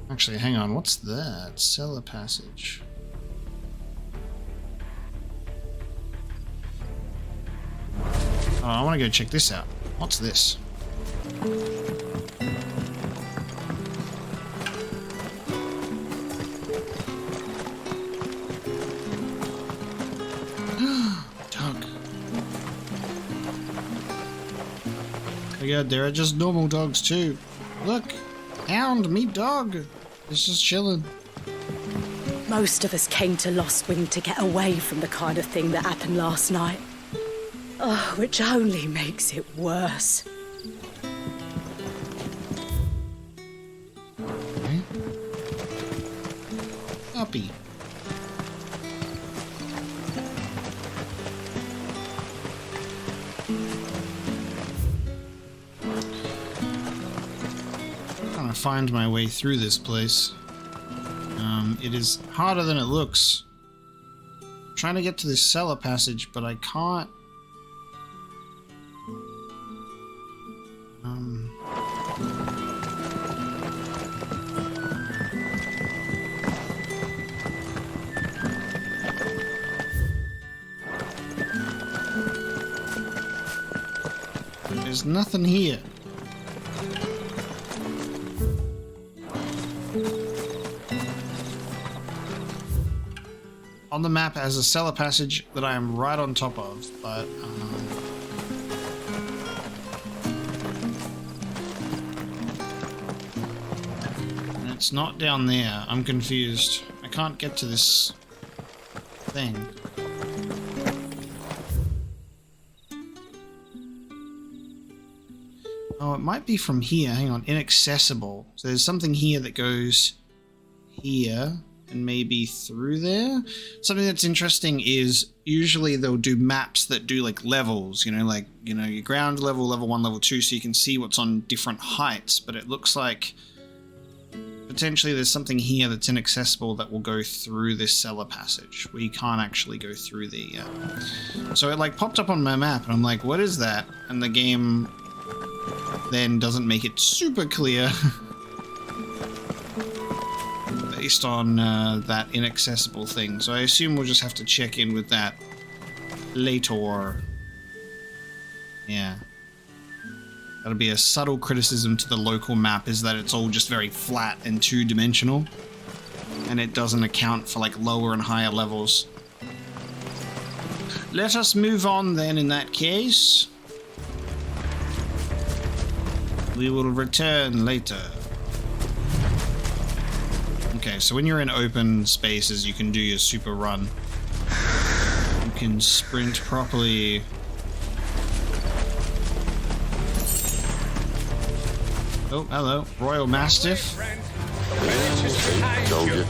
Actually, hang on, what's that? Cellar passage. Oh, I want to go check this out. What's this? Dog. Oh yeah, there are just normal dogs too. Look, hound, me dog. It's just chilling. Most of us came to Lostwing to get away from the kind of thing that happened last night. Oh, which only makes it worse. Okay. Puppy. Trying to find my way through this place. It is harder than it looks. I'm trying to get to this cellar passage, but I can't. There's nothing here. On the map as a cellar passage that I am right on top of, but and it's not down there. I'm confused. I can't get to this thing. Oh, it might be from here. Hang on. Inaccessible. So there's something here that goes here and maybe through there. Something that's interesting is usually they'll do maps that do like levels, like, your ground level, level 1, level 2, so you can see what's on different heights. But it looks like potentially there's something here that's inaccessible that will go through this cellar passage. We can't actually go through there yet. So it like popped up on my map and I'm like, what is that? And the game then doesn't make it super clear based on that inaccessible thing. So I assume we'll just have to check in with that later. Yeah. That'll be a subtle criticism to the local map, is that it's all just very flat and two-dimensional, and it doesn't account for like lower and higher levels. Let us move on then in that case. We will return later. Okay, so when you're in open spaces, you can do your super run. You can sprint properly. Oh, hello. Royal Mastiff. Told you.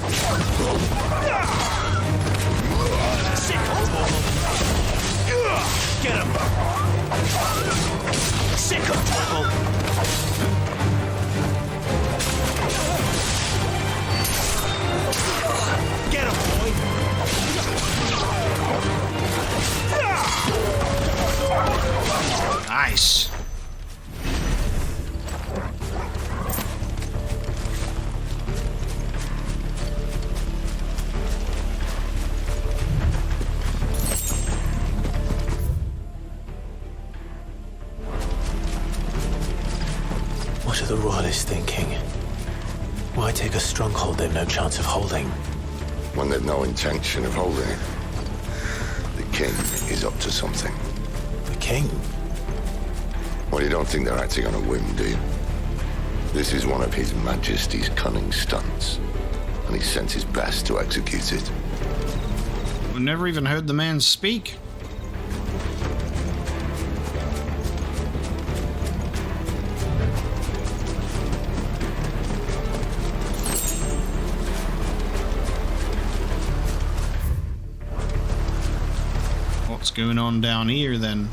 Get him! Sick of trouble! Get him, boy! Nice. What are the Royalists thinking? Why take a stronghold they've no chance of holding? When they've no intention of holding it. The king is up to something. The king? Well, you don't think they're acting on a whim, do you? This is one of His Majesty's cunning stunts, and he sent his best to execute it. We've never even heard the man speak. What's going on down here then?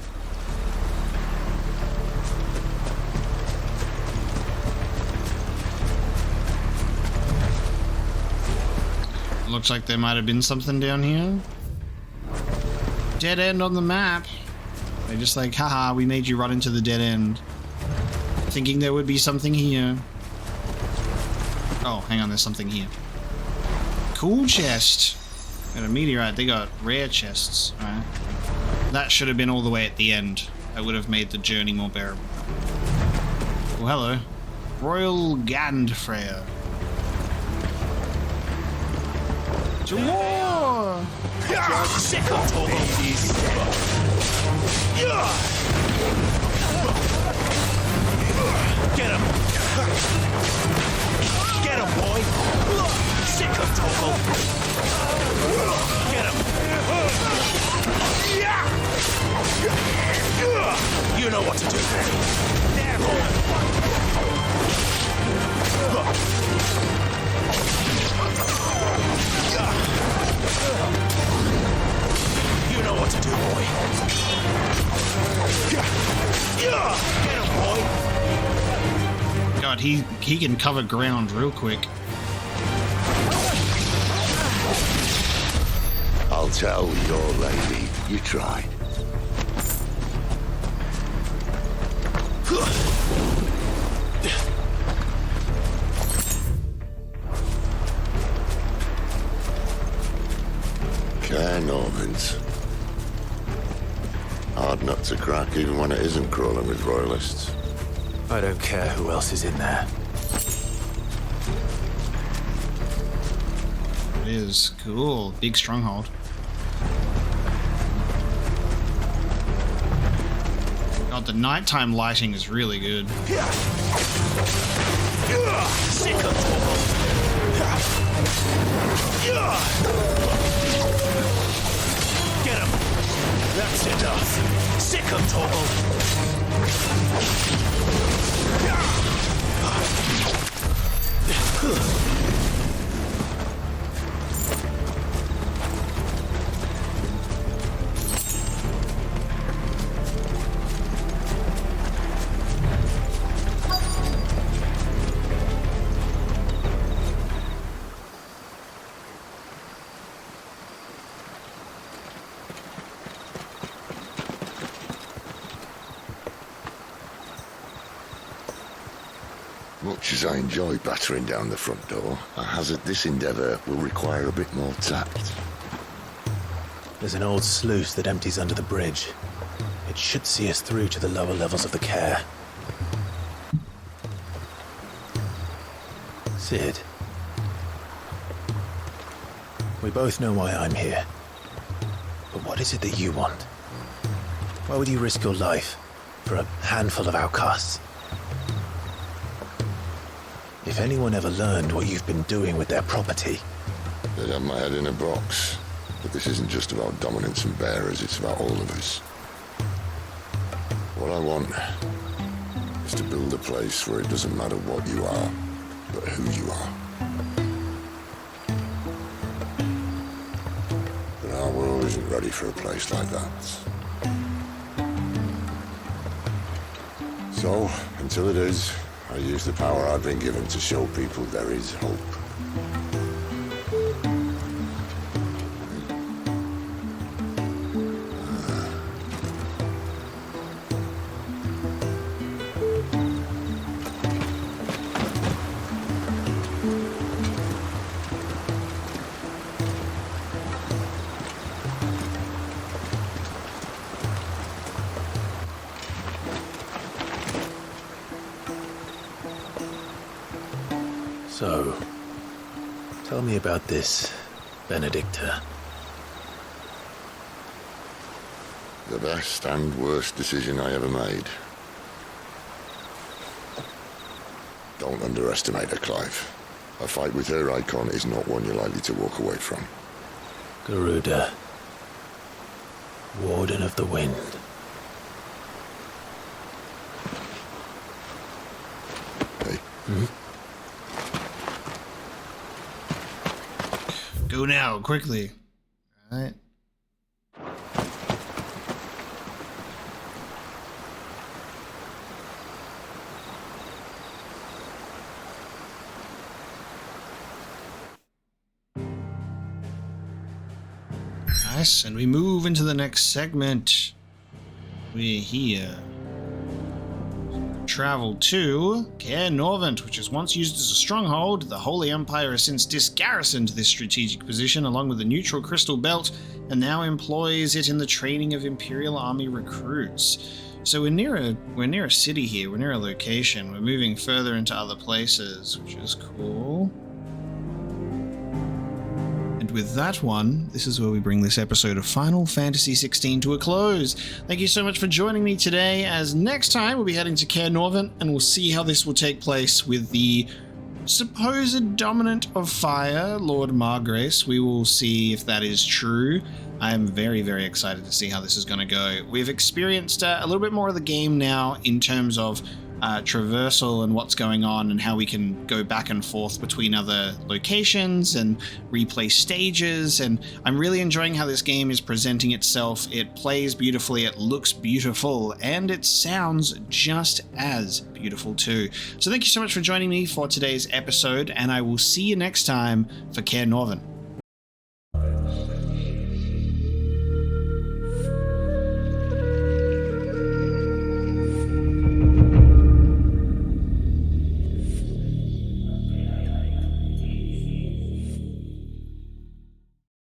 Looks like there might have been something down here. Dead end on the map. They're just like, haha, we made you run into the dead end. Thinking there would be something here. Oh, hang on, there's something here. Cool chest. Got a meteorite. They got rare chests. Alright. That should have been all the way at the end. That would have made the journey more bearable. Oh, hello. Royal Gandfreya. To war! Sick of babies! Get him! Get him, boy! Sick of Toggle! Get him! You know what to do. There, boy! You know what to do, boy. Get him, boy. God, he can cover ground real quick. I'll tell your lady you tried. Normans. Hard nut to crack, even when it isn't crawling with royalists. I don't care who else is in there. It is cool. Big stronghold. God, the nighttime lighting is really good. Sick of Get him! That's enough! Sick of Toggle! Much as I enjoy battering down the front door, I hazard this endeavour will require a bit more tact. There's an old sluice that empties under the bridge. It should see us through to the lower levels of the care. Sid. We both know why I'm here. But what is it that you want? Why would you risk your life for a handful of outcasts? If anyone ever learned what you've been doing with their property... They'd have my head in a box. But this isn't just about dominance and bearers, it's about all of us. What I want is to build a place where it doesn't matter what you are, but who you are. But our world isn't ready for a place like that. So, until it is, I use the power I've been given to show people there is hope. So, tell me about this, Benedicta. The best and worst decision I ever made. Don't underestimate her, Clive. A fight with her icon is not one you're likely to walk away from. Garuda. Warden of the Wind. Hey. Go now, quickly. All right. Nice, and we move into the next segment. We're here. Travel to Caer Norvent, which was once used as a stronghold. The Holy Empire has since disgarrisoned this strategic position along with the neutral crystal belt and now employs it in the training of Imperial Army recruits. So we're near a city here, we're near a location. We're moving further into other places, which is cool. And with that one, this is where we bring this episode of Final Fantasy XVI to a close. Thank you so much for joining me today, as next time we'll be heading to Caer Norvent, and we'll see how this will take place with the supposed dominant of fire, Lord Margrace. We will see if that is true. I am very, very excited to see how this is going to go. We've experienced a little bit more of the game now in terms of traversal and what's going on and how we can go back and forth between other locations and replay stages, and I'm really enjoying how this game is presenting itself. It plays beautifully, it looks beautiful, and it sounds just as beautiful too. So thank you so much for joining me for today's episode, and I will see you next time for Caer Norvent.